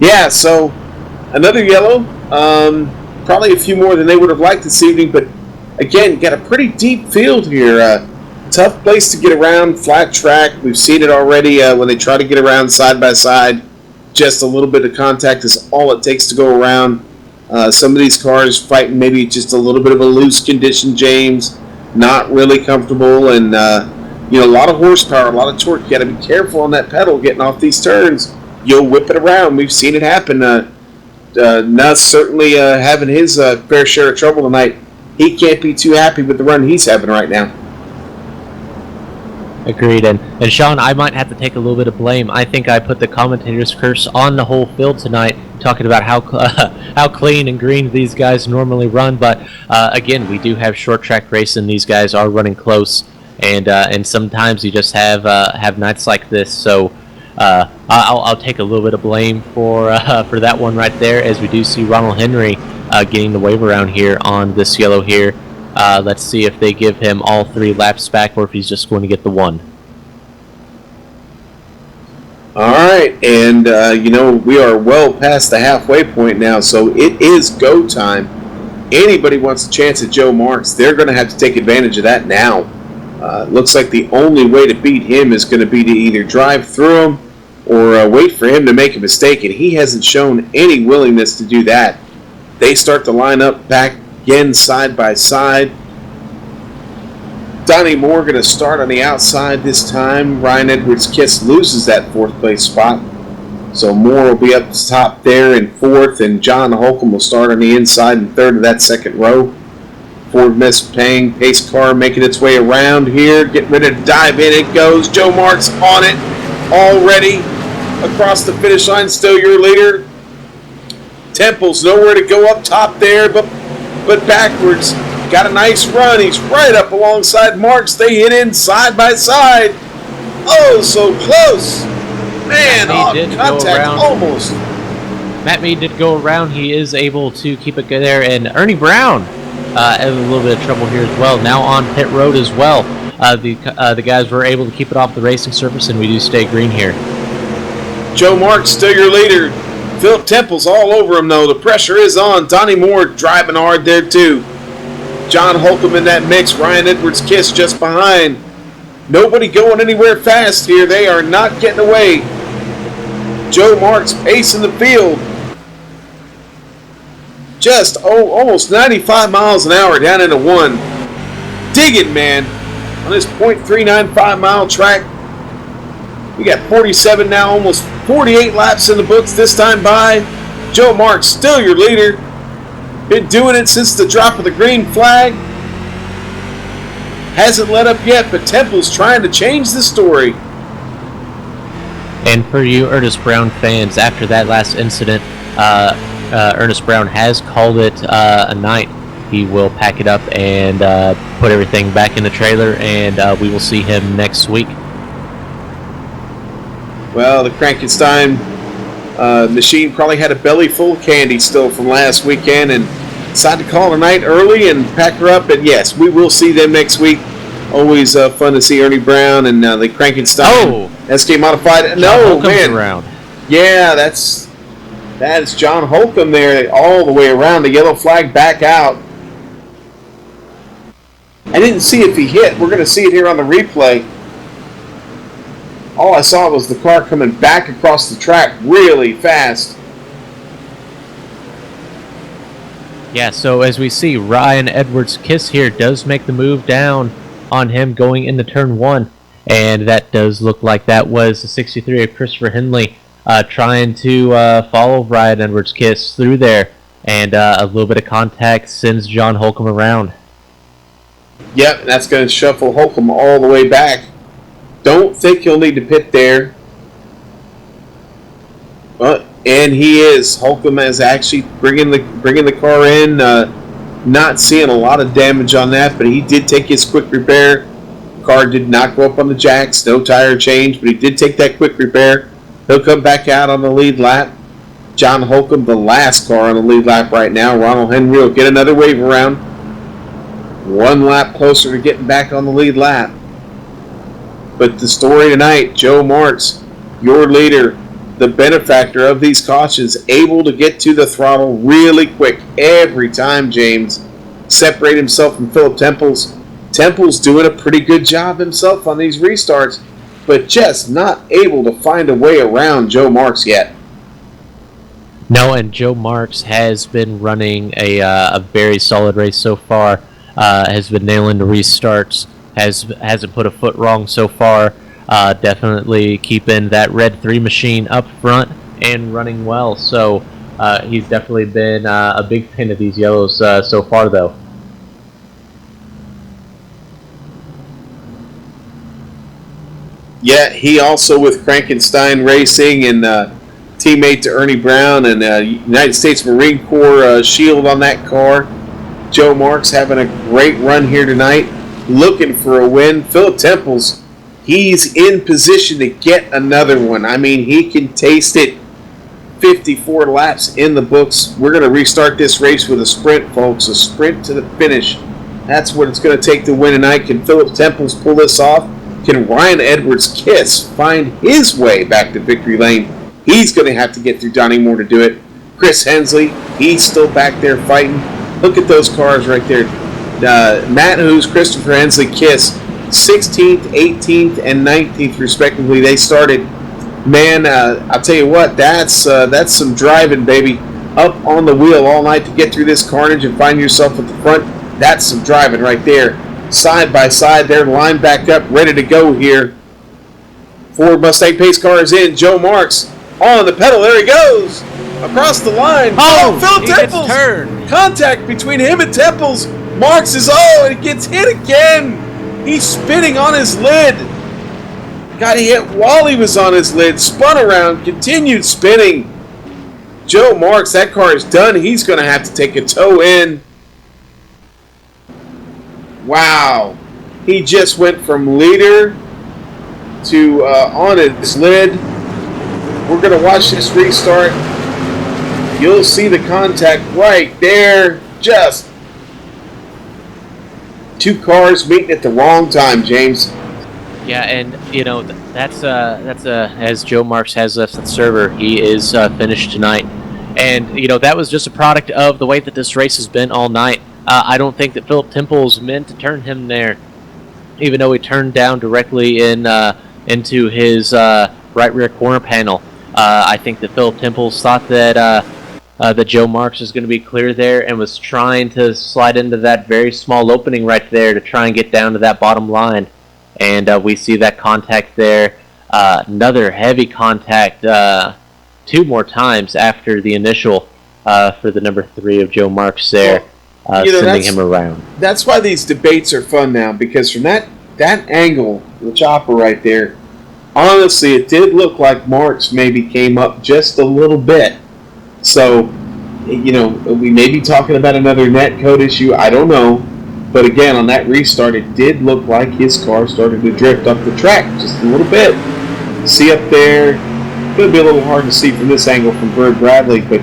Yeah, so another yellow. Probably a few more than they would have liked this evening, but again, got a pretty deep field here. Tough place to get around, flat track. We've seen it already when they try to get around side by side. Just a little bit of contact is all it takes to go around. Some of these cars fighting maybe just a little bit of a loose condition, James. Not really comfortable, and a lot of horsepower, a lot of torque. You got to be careful on that pedal getting off these turns. You'll whip it around. We've seen it happen. Nuss certainly having his fair share of trouble tonight. He can't be too happy with the run he's having right now. Agreed. And Sean, I might have to take a little bit of blame. I think I put the commentator's curse on the whole field tonight, talking about how clean and green these guys normally run. But again, we do have short track racing. These guys are running close, and sometimes you just have nights like this. So I'll take a little bit of blame for that one right there, as we do see Ronald Henry getting the wave around here on this yellow here. Let's see if they give him all 3 laps back, or if he's just going to get the 1. All right, and we are well past the halfway point now, so it is go time. Anybody wants a chance at Joe Marks, they're going to have to take advantage of that now. Looks like the only way to beat him is going to be to either drive through him or wait for him to make a mistake, and he hasn't shown any willingness to do that. They start to line up back again side by side. Donnie Moore going to start on the outside this time. Ryan Edwards-Kiss loses that 4th place spot. So Moore will be up top there in 4th, and John Holcomb will start on the inside in 3rd of that 2nd row. Ford Mustang pace car making its way around here, getting ready to dive in. It goes. Joe Marks on it already across the finish line. Still your leader. Temple's nowhere to go up top there, but backwards. Got a nice run. He's right up alongside Marks. They hit in side by side. Oh, so close. Man, contact almost. Matt Mead did go around. He is able to keep it good there. And Ernie Brown had a little bit of trouble here as well. Now on pit road as well. The guys were able to keep it off the racing surface, and we do stay green here. Joe Marks still your leader. Philip Temple's all over him, though. The pressure is on. Donnie Moore driving hard there, too. John Holcomb in that mix. Ryan Edwards-Kiss just behind. Nobody going anywhere fast here. They are not getting away. Joe Marks pacing the field. Just almost 95 miles an hour down into 1. Digging, man. On this .395 mile track. We got 47 now, almost 48 laps in the books this time by. Joe Marks still your leader. Been doing it since the drop of the green flag. Hasn't let up yet, but Temple's trying to change the story. And for you Ernest Brown fans, after that last incident, Ernest Brown has called it a night. He will pack it up and put everything back in the trailer, and we will see him next week. Well, the Frankenstein machine probably had a belly full of candy still from last weekend and decided to call her night early and pack her up. And yes, we will see them next week. Always fun to see Ernie Brown and the Frankenstein SK Modified. No, man. Around. Yeah, that is John Holcomb there all the way around. The yellow flag back out. I didn't see if he hit. We're going to see it here on the replay. All I saw was the car coming back across the track really fast. Yeah, so as we see, Ryan Edwards' Kiss here does make the move down on him going into turn 1. And that does look like that was the 63 of Christopher Henley trying to follow Ryan Edwards' Kiss through there. And a little bit of contact sends John Holcomb around. Yep, and that's going to shuffle Holcomb all the way back. Don't think he'll need to pit there. And he is. Holcomb is actually bringing the car in. Not seeing a lot of damage on that, but he did take his quick repair. Car did not go up on the jacks. No tire change, but he did take that quick repair. He'll come back out on the lead lap. John Holcomb, the last car on the lead lap right now. Ronald Henry will get another wave around. One lap closer to getting back on the lead lap. But the story tonight, Joe Marks, your leader, the benefactor of these cautions, able to get to the throttle really quick every time, James. Separate himself from Philip Temples. Temple's doing a pretty good job himself on these restarts, but just not able to find a way around Joe Marks yet. No, and Joe Marks has been running a very solid race so far. Has been nailing the restarts. Hasn't put a foot wrong so far. Definitely keeping that red 3 machine up front and running well. So he's definitely been a big fan of these yellows so far, though. Yeah, he also with Frankenstein Racing and teammate to Ernie Brown and United States Marine Corps shield on that car. Joe Marks having a great run here tonight, looking for a win. Philip Temples, he's in position to get another one. I mean, he can taste it. 54 laps in the books. We're going to restart this race with a sprint, folks. A sprint to the finish. That's what it's going to take to win tonight. Can Philip Temples pull this off? Can Ryan Edwards' Kiss find his way back to victory lane? He's going to have to get through Donnie Moore to do it. Chris Hensley, he's still back there fighting. Look at those cars right there. Matt Hughes, Christopher Hensley, Kiss, 16th, 18th, and 19th respectively. They started. Man, I'll tell you what, that's some driving, baby. Up on the wheel all night to get through this carnage and find yourself at the front. That's some driving right there. Side by side, they're lined back up, ready to go here. Ford Mustang pace car is in. Joe Marks on the pedal. There he goes. Across the line. Oh, Phil Temples. Turned. Contact between him and Temples. Marks is, and he gets hit again. He's spinning on his lid. Got hit while he was on his lid. Spun around, continued spinning. Joe Marks, that car is done. He's going to have to take a tow in. Wow. He just went from leader to on his lid. We're going to watch this restart. You'll see the contact right there. Just two cars meeting at the wrong time, James. Yeah, and that's as Joe Marks has left the server, he is finished tonight, and that was just a product of the way that this race has been all night. I don't think that Philip Temples meant to turn him there, even though he turned down directly into his right rear corner panel. I think that Philip Temples thought that that Joe Marks was going to be clear there and was trying to slide into that very small opening right there to try and get down to that bottom line. And we see that contact there. Another heavy contact 2 more times after the initial for the number 3 of Joe Marks there, sending him around. That's why these debates are fun now, because from that angle, the chopper right there, honestly, it did look like Marks maybe came up just a little bit. So, we may be talking about another net code issue. I don't know. But again, on that restart, it did look like his car started to drift up the track just a little bit. See up there, going to be a little hard to see from this angle from Bird Bradley, but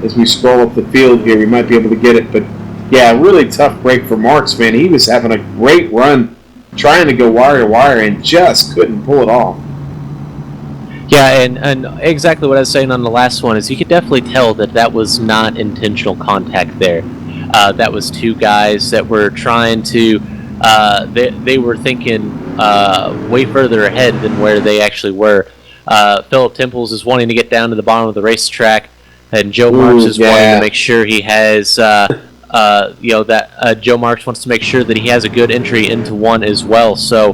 as we scroll up the field here, we might be able to get it. But yeah, really tough break for Marks, man. He was having a great run, trying to go wire to wire, and just couldn't pull it off. Yeah, and exactly what I was saying on the last one is you could definitely tell that was not intentional contact there. That was 2 guys that were trying to they were thinking way further ahead than where they actually were. Philip Temples is wanting to get down to the bottom of the racetrack, and Joe Marks is wanting to make sure he has, Joe Marks wants to make sure that he has a good entry into one as well. So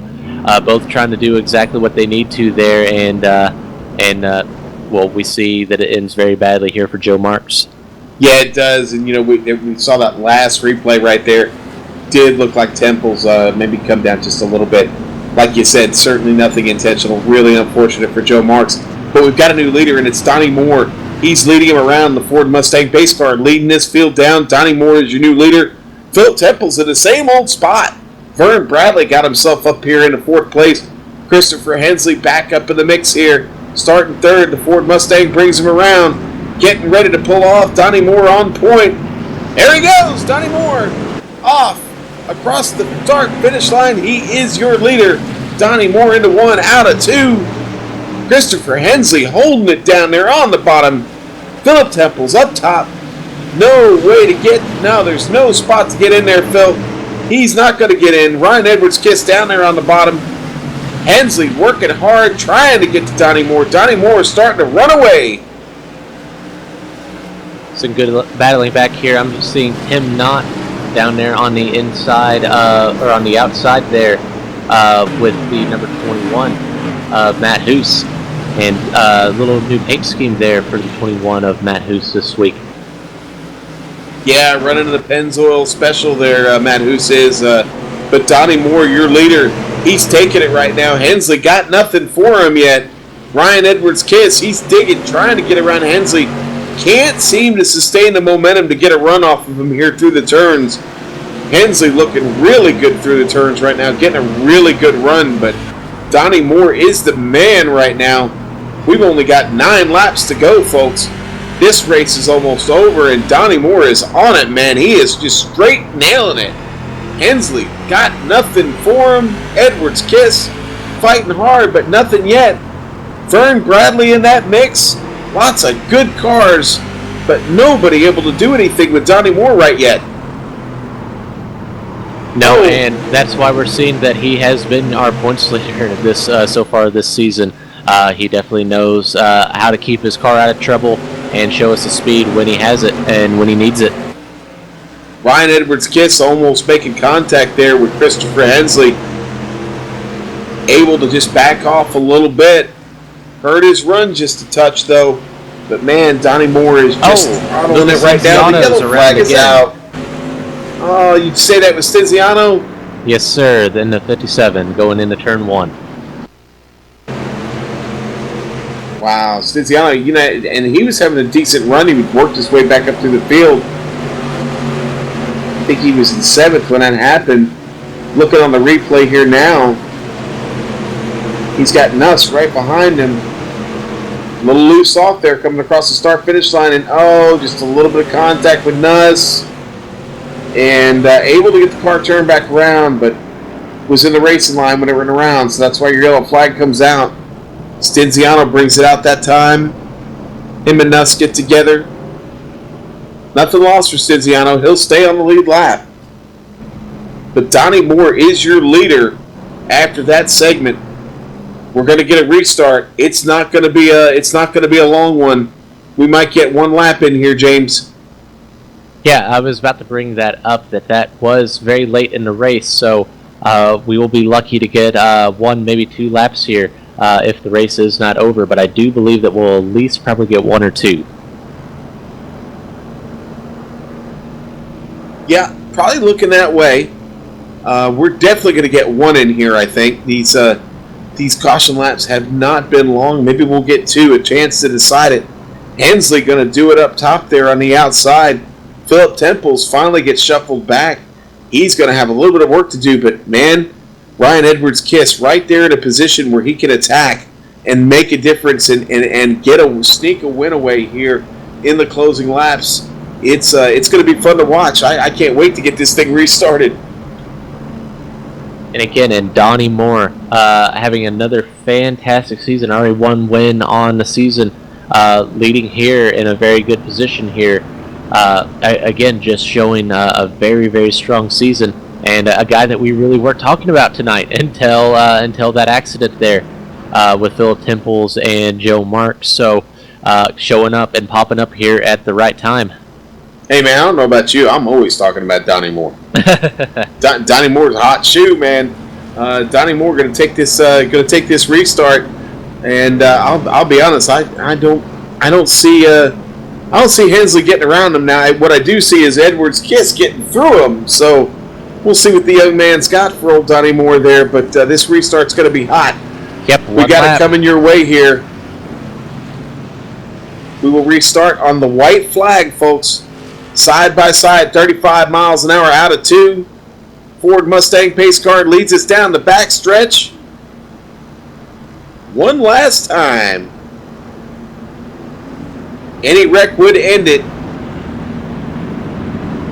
both trying to do exactly what they need to there, well, we see that it ends very badly here for Joe Marks. Yeah, it does, and we saw that last replay right there. Did look like Temples maybe come down just a little bit. Like you said, certainly nothing intentional. Really unfortunate for Joe Marks. But we've got a new leader, and it's Donnie Moore. He's leading him around the Ford Mustang pace car, leading this field down. Donnie Moore is your new leader. Phil Temples in the same old spot. Vern Bradley got himself up here into 4th place. Christopher Hensley back up in the mix here. Starting 3rd, the Ford Mustang brings him around. Getting ready to pull off. Donnie Moore on point. There he goes, Donnie Moore off. Across the start finish line, he is your leader. Donnie Moore into 1, out of 2. Christopher Hensley holding it down there on the bottom. Philip Temples up top. No way to get, no, there's no spot to get in there, Phil. He's not going to get in. Ryan Edwards-Kiss down there on the bottom. Hensley working hard, trying to get to Donnie Moore. Donnie Moore is starting to run away. Some good battling back here. I'm just seeing Tim Knott down there on the inside, or on the outside there, with the number 21, Matt Hoos, and a little new paint scheme there for the 21 of Matt Hoos this week. Yeah, running the Pennzoil special there, Matt Hoos is, but Donnie Moore, your leader, he's taking it right now. Hensley got nothing for him yet. Ryan Edwards-Kiss, he's digging, trying to get around Hensley. Can't seem to sustain the momentum to get a run off of him here through the turns. Hensley looking really good through the turns right now, getting a really good run, but Donnie Moore is the man right now. We've only got 9 laps to go, folks. This race is almost over, and Donnie Moore is on it, man. He is just straight nailing it. Hensley got nothing for him. Edwards-Kiss fighting hard, but nothing yet. Vern Bradley in that mix. Lots of good cars, but nobody able to do anything with Donnie Moore right yet. No, and that's why we're seeing that he has been our points leader this so far this season. He definitely knows how to keep his car out of trouble and show us the speed when he has it and when he needs it. Ryan Edwards-Kiss almost making contact there with Christopher Hensley. Able to just back off a little bit. Hurt his run just a touch, though. But, man, Donnie Moore is just throttling it right down. The yellow flag is out. Oh, you'd say that was Stinziano? Yes, sir. Then the 57 going into turn 1. Wow, Stinziano, and he was having a decent run. He worked his way back up through the field. I think he was in 7th when that happened. Looking on the replay here now, he's got Nuss right behind him. A little loose off there coming across the start-finish line, and just a little bit of contact with Nuss. And able to get the car turned back around, but was in the racing line when it went around, so that's why your yellow flag comes out. Stinziano brings it out that time. Him and Nuss get together. Nothing lost for Stinziano. He'll stay on the lead lap. But Donnie Moore is your leader after that segment. We're going to get a restart. It's not going to be a long one. We might get 1 lap in here, James. Yeah, I was about to bring that up. That was very late in the race, so we will be lucky to get 1, maybe 2 laps here if the race is not over. But I do believe that we'll at least probably get 1 or 2. Yeah, probably looking that way. We're definitely going to get 1 in here, I think. These caution laps have not been long. Maybe we'll get 2, a chance to decide it. Hensley going to do it up top there on the outside. Philip Temples finally gets shuffled back. He's going to have a little bit of work to do, but man, Ryan Edwards-Kiss right there in a position where he can attack and make a difference and sneak a win away here in the closing laps. It's going to be fun to watch. I can't wait to get this thing restarted. And again, Donnie Moore having another fantastic season, already 1 win on the season, leading here in a very good position here. Again, just showing a very, very strong season. and a guy that we really weren't talking about tonight until that accident there with Philip Temples and Joe Marks. So showing up and popping up here at the right time. Hey man, I don't know about you. I'm always talking about Donnie Moore. Donnie Moore's a hot shoe, man. Donnie Moore going to take this restart, and I'll be honest. I don't see Hensley getting around him now. What I do see is Edwards Kiss getting through him. So we'll see what the young man's got for old Donnie Moore there. But this restart's going to be hot. Yep, we got it coming your way here. We will restart on the white flag, folks. Side by side, 35 miles an hour out of 2. Ford Mustang pace car leads us down the back stretch. One last time. Any wreck would end it.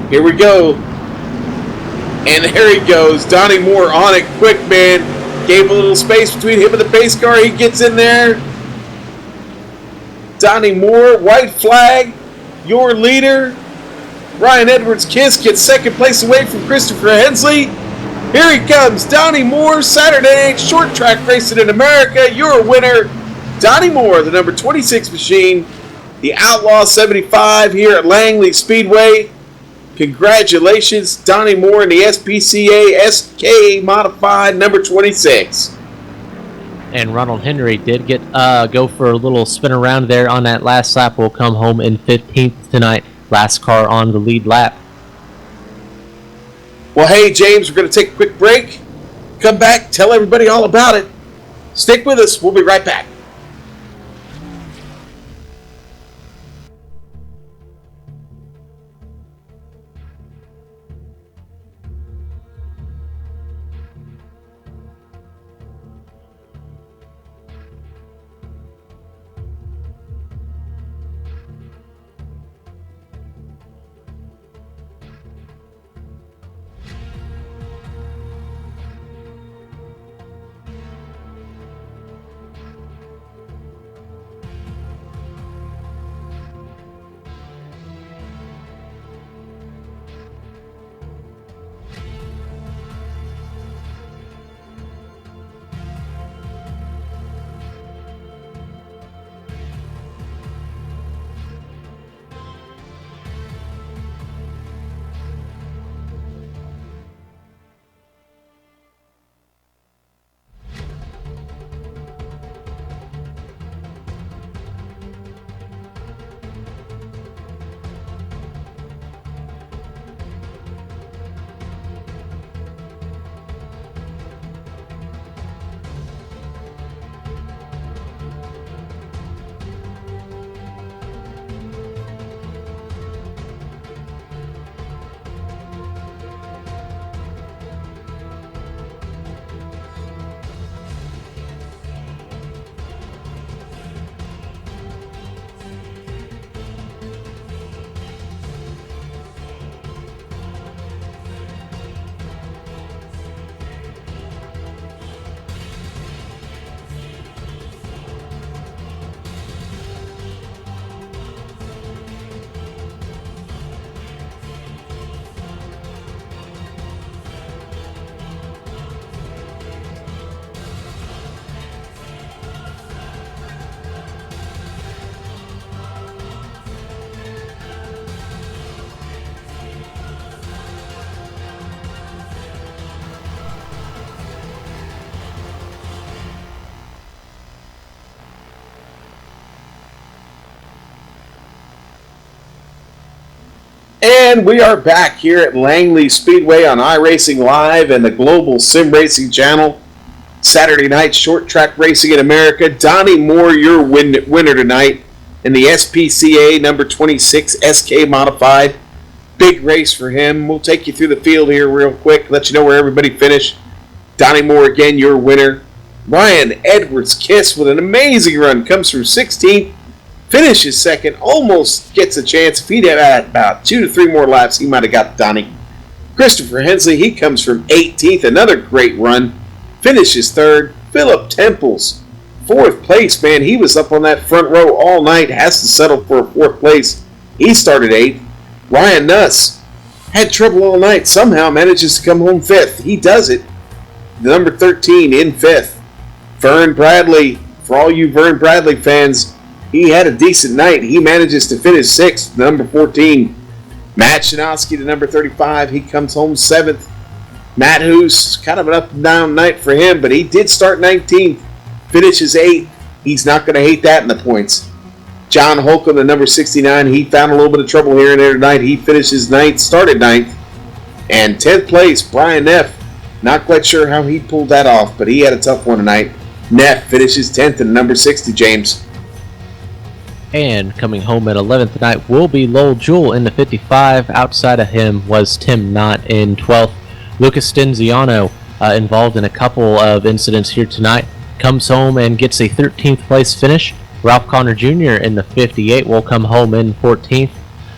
Here we go. And there he goes. Donnie Moore on it quick, man. Gave a little space between him and the pace car. He gets in there. Donnie Moore, white flag, your leader. Ryan Edwards Kiss gets second place away from Christopher Hensley. Here he comes, Donnie Moore, Saturday night short track racing in America. Your winner, Donnie Moore, the number 26 machine, the Outlaw 75 here at Langley Speedway. Congratulations, Donnie Moore in the SPCA SK Modified number 26. And Ronald Henry did get go for a little spin around there on that last lap. Will come home in 15th tonight. Last car on the lead lap. Well, hey, James, we're going to take a quick break. Come back, tell everybody all about it. Stick with us. We'll be right back. And we are back here at Langley Speedway on iRacing Live and the Global Sim Racing Channel. Saturday night short track racing in America. Donnie Moore, your winner tonight in the SPCA number 26 SK Modified. Big race for him. We'll take you through the field here real quick, let you know where everybody finished. Donnie Moore, again, your winner. Ryan Edwards Kiss with an amazing run. Comes from 16th. Finishes second, almost gets a chance. If he'd had about 2 to 3 more laps, he might have got Donnie. Christopher Hensley, he comes from 18th, another great run. Finishes third. Philip Temples, 4th place, man. He was up on that front row all night, has to settle for a 4th place. He started 8th. Ryan Nuss, had trouble all night, somehow manages to come home 5th. He does it. The number 13 in 5th. Vern Bradley, for all you Vern Bradley fans, he had a decent night. He manages to finish 6th, number 14. Matt Shanowski, the number 35, he comes home 7th. Matt Hoos, kind of an up and down night for him, but he did start 19th, finishes 8th. He's not going to hate that in the points. John Holcomb, the number 69, he found a little bit of trouble here and there tonight. He finishes 9th, started 9th. And 10th place, Brian Neff. Not quite sure how he pulled that off, but he had a tough one tonight. Neff finishes 10th in number 60, James. And coming home at 11th tonight will be Lowell Jewell in the 55. Outside of him was Tim Knott in 12th. Lucas Stenziano, involved in a couple of incidents here tonight, comes home and gets a 13th place finish. Ralph Connor Jr. in the 58 will come home in 14th.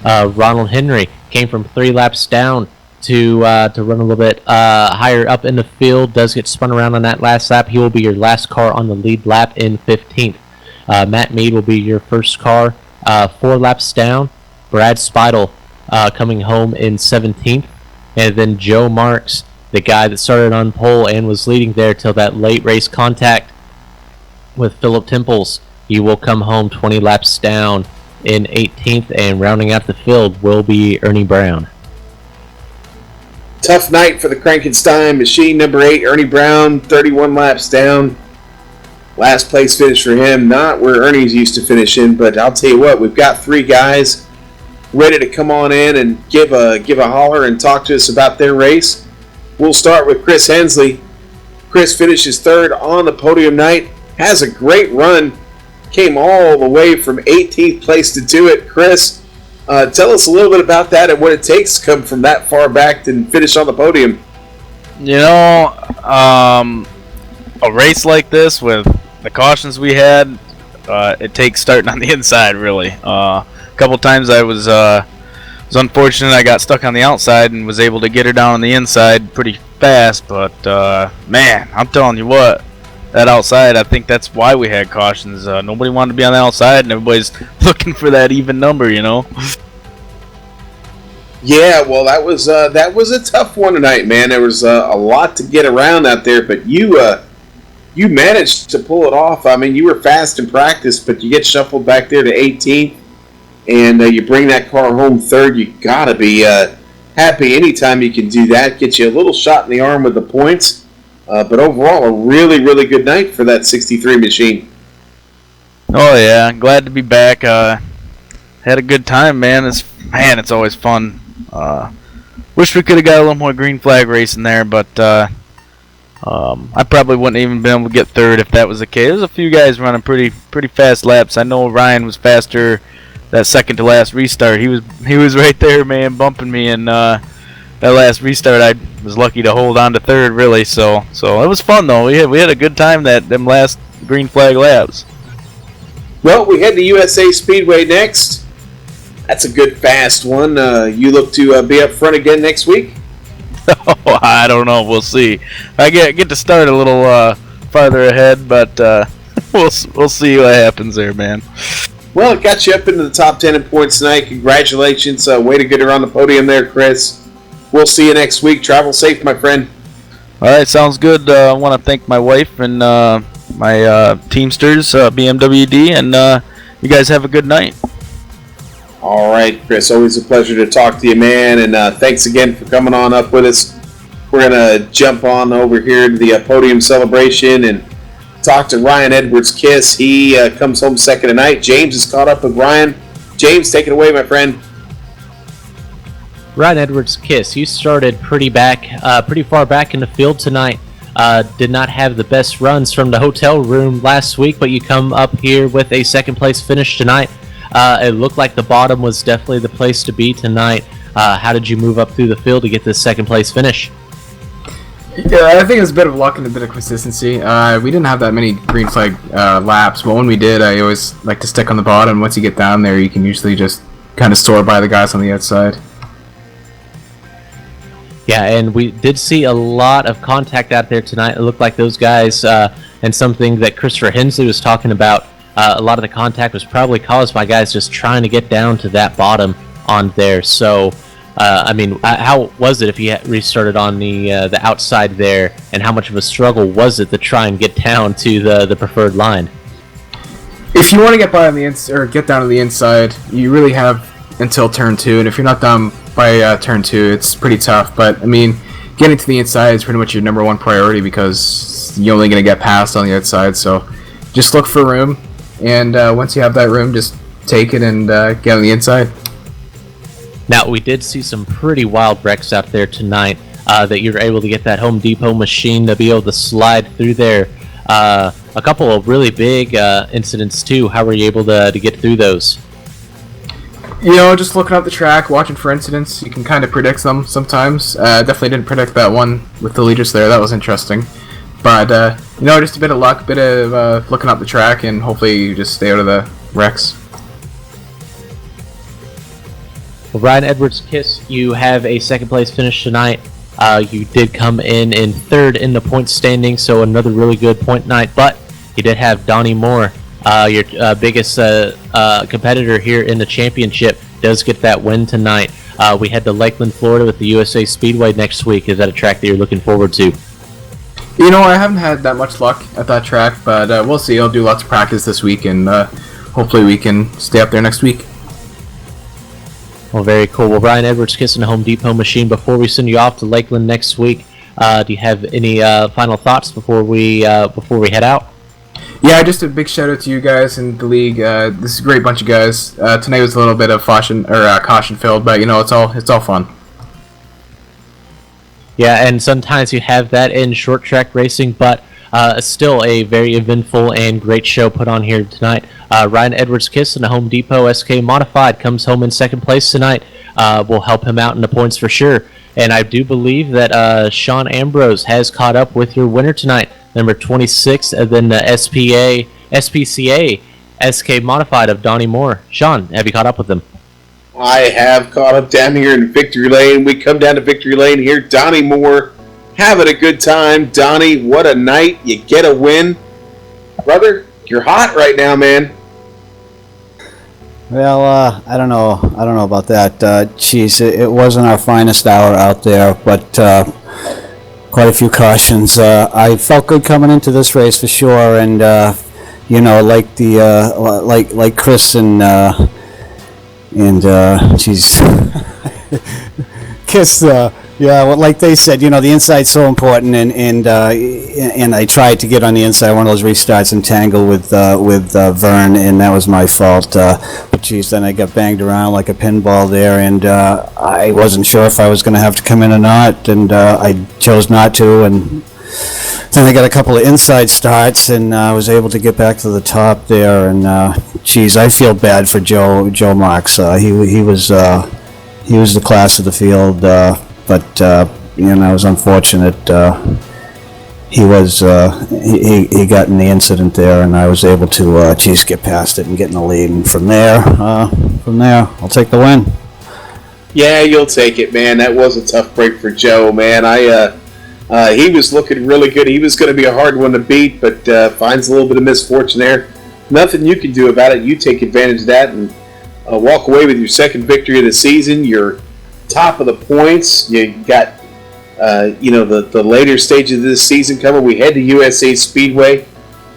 Ronald Henry came from 3 laps down to run a little bit higher up in the field. Does get spun around on that last lap. He will be your last car on the lead lap in 15th. Matt Mead will be your first car 4 laps down. Brad Speidel coming home in 17th. And then Joe Marks, the guy that started on pole and was leading there till that late race contact with Philip Temples. He will come home 20 laps down in 18th, and rounding out the field will be Ernie Brown. Tough night for the Frankenstein machine, number 8, Ernie Brown, 31 laps down. Last place finish for him, not where Ernie's used to finish in, but I'll tell you what, we've got 3 guys ready to come on in and give a holler and talk to us about their race. We'll start with Chris Hensley. Chris finishes 3rd on the podium night, has a great run, came all the way from 18th place to do it. Chris, tell us a little bit about that and what it takes to come from that far back and finish on the podium. You know, a race like this with the cautions we had, it takes starting on the inside, really. A couple times I was unfortunate. I got stuck on the outside and was able to get her down on the inside pretty fast, but man, I'm telling you what, that outside, I think that's why we had cautions. Nobody wanted to be on the outside, and everybody's looking for that even number, you know. Yeah, well, that was a tough one tonight, man. There was a lot to get around out there, but you managed to pull it off. I mean, you were fast in practice, but you get shuffled back there to 18th, and you bring that car home 3rd. You gotta be happy anytime you can do that. Get you a little shot in the arm with the points. But overall, a really, really good night for that 63 machine. Oh yeah, glad to be back. Had a good time, man. It's always fun. Wish we could have got a little more green flag racing there, but I probably wouldn't even been able to get 3rd if that was the case. There's a few guys running pretty fast laps. I know Ryan was faster that second to last restart. He was right there, man, bumping me, and that last restart I was lucky to hold on to 3rd, really. So it was fun though. We had a good time them last green flag laps. Well, we head to USA Speedway next. That's a good fast one. You look to be up front again next week? Oh, I don't know. We'll see. I get to start a little farther ahead, but we'll see what happens there, man. Well, it got you up into the top 10 in points tonight. Congratulations. Way to get her on the podium there, Chris. We'll see you next week. Travel safe, my friend. All right, sounds good. I want to thank my wife and my Teamsters, BMWD, and you guys have a good night. All right, Chris. Always a pleasure to talk to you, man. And thanks again for coming on up with us. We're going to jump on over here to the podium celebration and talk to Ryan Edwards-Kiss. He comes home 2nd tonight. James is caught up with Ryan. James, take it away, my friend. Ryan Edwards-Kiss, you started pretty far back in the field tonight. Did not have the best runs from the hotel room last week, but you come up here with a 2nd place finish tonight. It looked like the bottom was definitely the place to be tonight. How did you move up through the field to get this 2nd place finish? Yeah, I think it was a bit of luck and a bit of consistency. We didn't have that many green flag laps, but when we did, I always like to stick on the bottom. Once you get down there, you can usually just kind of soar by the guys on the outside. Yeah, and we did see a lot of contact out there tonight. It looked like those guys, and something that Christopher Hensley was talking about, a lot of the contact was probably caused by guys just trying to get down to that bottom on there. So How was it if you had restarted on the outside there, and how much of a struggle was it to try and get down to the preferred line? If you want to get by on the or get down to the inside, you really have until turn 2, and if you're not done by turn 2, it's pretty tough. But I mean, getting to the inside is pretty much your number one priority because you're only going to get past on the outside. So just look for room, and once you have that room, just take it and get on the inside. Now, we did see some pretty wild wrecks out there tonight. That you're able to get that Home Depot machine to be able to slide through there. A couple of really big incidents too. How were you able to get through those? You know, just looking up the track, watching for incidents, you can kind of predict them sometimes. Definitely didn't predict that one with the leaders there. That was interesting. But, just a bit of luck, bit of looking up the track, and hopefully you just stay out of the wrecks. Well, Ryan Edwards-Kiss, you have a second place finish tonight. You did come in third in the point standing, so another really good point night. But you did have Donnie Moore, your biggest competitor here in the championship, does get that win tonight. We head to Lakeland, Florida with the USA Speedway next week. Is that a track that you're looking forward to? You know, I haven't had that much luck at that track, but we'll see. I'll do lots of practice this week, and hopefully we can stay up there next week. Well, very cool. Well, Ryan Edwards-Kiss and the Home Depot machine, before we send you off to Lakeland next week, do you have any final thoughts before we head out? Yeah, just a big shout out to you guys in the league. This is a great bunch of guys. Tonight was a little bit of caution filled, but it's all fun. Yeah, and sometimes you have that in short track racing, but still a very eventful and great show put on here tonight. Ryan Edwards-Kiss and the Home Depot SK Modified comes home in second place tonight. We'll help him out in the points for sure. And I do believe that Sean Ambrose has caught up with your winner tonight, number 26, and then the SPCA SK Modified of Donnie Moore. Sean, have you caught up with him? I have caught up down here in Victory Lane. We come down to Victory Lane here. Donnie Moore having a good time. Donnie, what a night. You get a win. Brother, you're hot right now, man. Well, I don't know about that. It wasn't our finest hour out there, but quite a few cautions. I felt good coming into this race for sure, and like Chris and Kiss. Yeah, well, like they said, the inside's so important, and I tried to get on the inside one of those restarts and tangle with Vern, and that was my fault. But geez, then I got banged around like a pinball there, and I wasn't sure if I was going to have to come in or not, and I chose not to, and then I got a couple of inside starts, and I was able to get back to the top there, and geez, I feel bad for Joe Marks. He was the class of the field. But it was unfortunate. He got in the incident there, and I was able to get past it and get in the lead. And from there, I'll take the win. Yeah, you'll take it, man. That was a tough break for Joe, man. He was looking really good. He was going to be a hard one to beat, but finds a little bit of misfortune there. Nothing you can do about it. You take advantage of that and walk away with your second victory of the season. You're top of the points. You got the later stages of this season coming. We head to USA Speedway.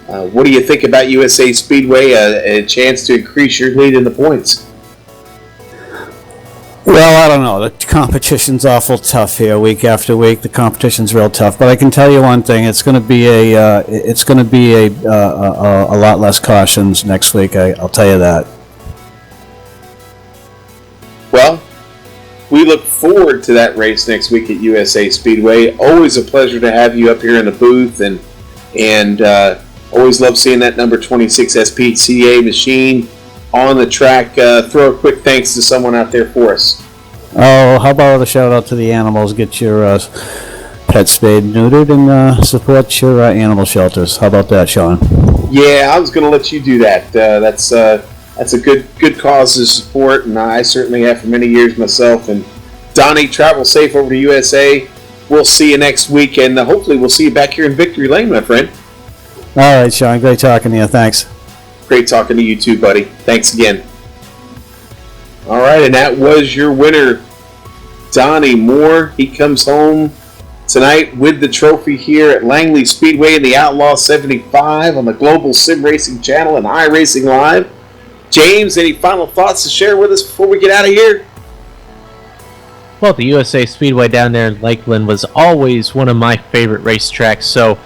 What do you think about USA Speedway? A chance to increase your lead in the points. Well, I don't know. The competition's awful tough here, week after week. The competition's real tough. But I can tell you one thing: it's going to be a lot less cautions next week. I'll tell you that. Well, we look forward to that race next week at USA Speedway. Always a pleasure to have you up here in the booth, and always love seeing that number 26 SPCA machine on the track. Throw a quick thanks to someone out there for us. Oh, how about a shout out to the animals? Get your pet spayed, neutered, and support your animal shelters. How about that, Sean? Yeah, I was going to let you do that. That's a good cause to support, and I certainly have for many years myself. And Donnie, travel safe over to USA. We'll see you next week, and hopefully we'll see you back here in Victory Lane, my friend. All right, Sean. Great talking to you. Thanks. Great talking to you too, buddy. Thanks again. All right, and that was your winner, Donnie Moore. He comes home tonight with the trophy here at Langley Speedway in the Outlaw 75 on the Global Sim Racing Channel and iRacing Live. James, any final thoughts to share with us before we get out of here? Well, the USA Speedway down there in Lakeland was always one of my favorite racetracks, so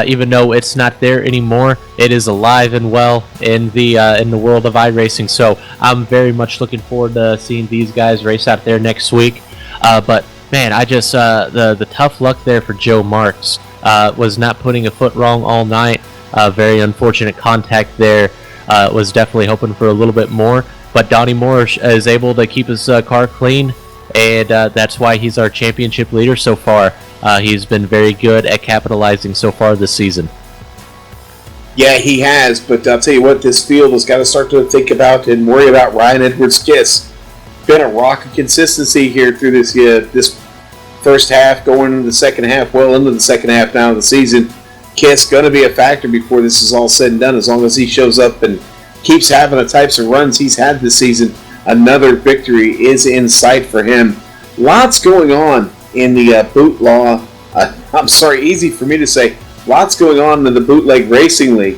even though it's not there anymore, it is alive and well in the world of iRacing, so I'm very much looking forward to seeing these guys race out there next week. But man, I just the tough luck there for Joe Marks was not putting a foot wrong all night. Very unfortunate contact there. Was definitely hoping for a little bit more, but Donnie Moore is able to keep his car clean, and that's why he's our championship leader so far. He's been very good at capitalizing so far this season. Yeah, he has, but I'll tell you what, this field has got to start to think about and worry about Ryan Edwards-Kiss. Been a rock of consistency here through this first half, going into the second half, well into the second half now of the season. Kiss going to be a factor before this is all said and done, as long as he shows up and keeps having the types of runs he's had this season. Another victory is in sight for him. Lots going on in the easy for me to say, lots going on in the Bootleg Racing League,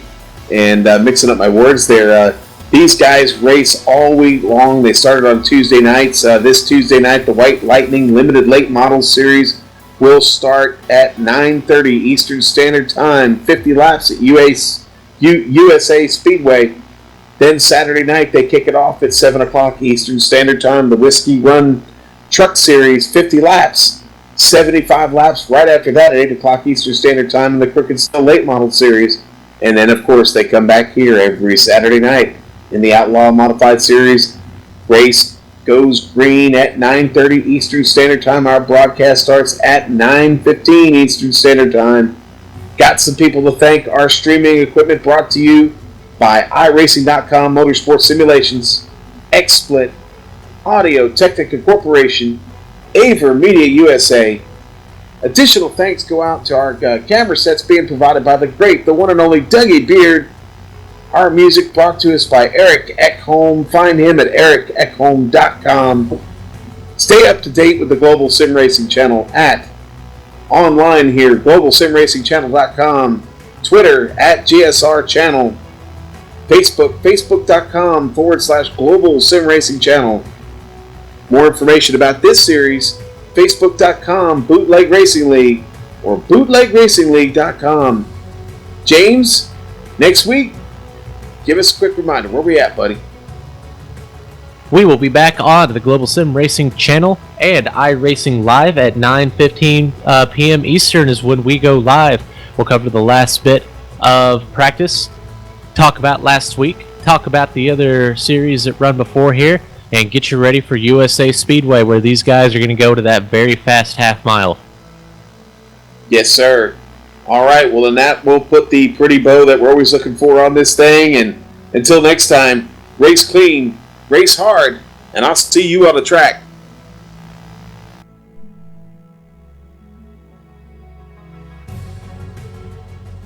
and mixing up my words there. These guys race all week long. They started on Tuesday nights. This Tuesday night, the White Lightning Limited Late Model Series will start at 9:30 Eastern Standard Time, 50 laps at USA Speedway. Then Saturday night, they kick it off at 7 o'clock Eastern Standard Time, the Whiskey Run Truck Series, 50 laps. 75 laps right after that at 8 o'clock Eastern Standard Time in the Crooked Snow Late Model Series. And then, of course, they come back here every Saturday night in the Outlaw Modified Series. Race goes green at 9:30 Eastern Standard Time. Our broadcast starts at 9:15 Eastern Standard Time. Got some people to thank. Our streaming equipment brought to you by iRacing.com Motorsport Simulations, XSplit, Audio Technica Corporation, Aver Media USA. Additional thanks go out to our camera sets being provided by the great, the one and only Dougie Beard. Our music brought to us by Eric Ekholm. Find him at ericekholm.com. Stay up to date with the Global Sim Racing Channel at online here, globalsimracingchannel.com. Twitter at GSR Channel. Facebook, facebook.com/Global Sim Racing Channel. More information about this series, facebook.com Bootleg Racing League or bootlegracingleague.com. James, next week, give us a quick reminder. Where we at, buddy? We will be back on the Global Sim Racing Channel and iRacing Live at 9:15 p.m. Eastern is when we go live. We'll cover the last bit of practice, talk about last week, talk about the other series that run before here, and get you ready for USA Speedway, where these guys are going to go to that very fast half mile. Yes, sir. All right, well, then that will put the pretty bow that we're always looking for on this thing. And until next time, race clean, race hard, and I'll see you on the track.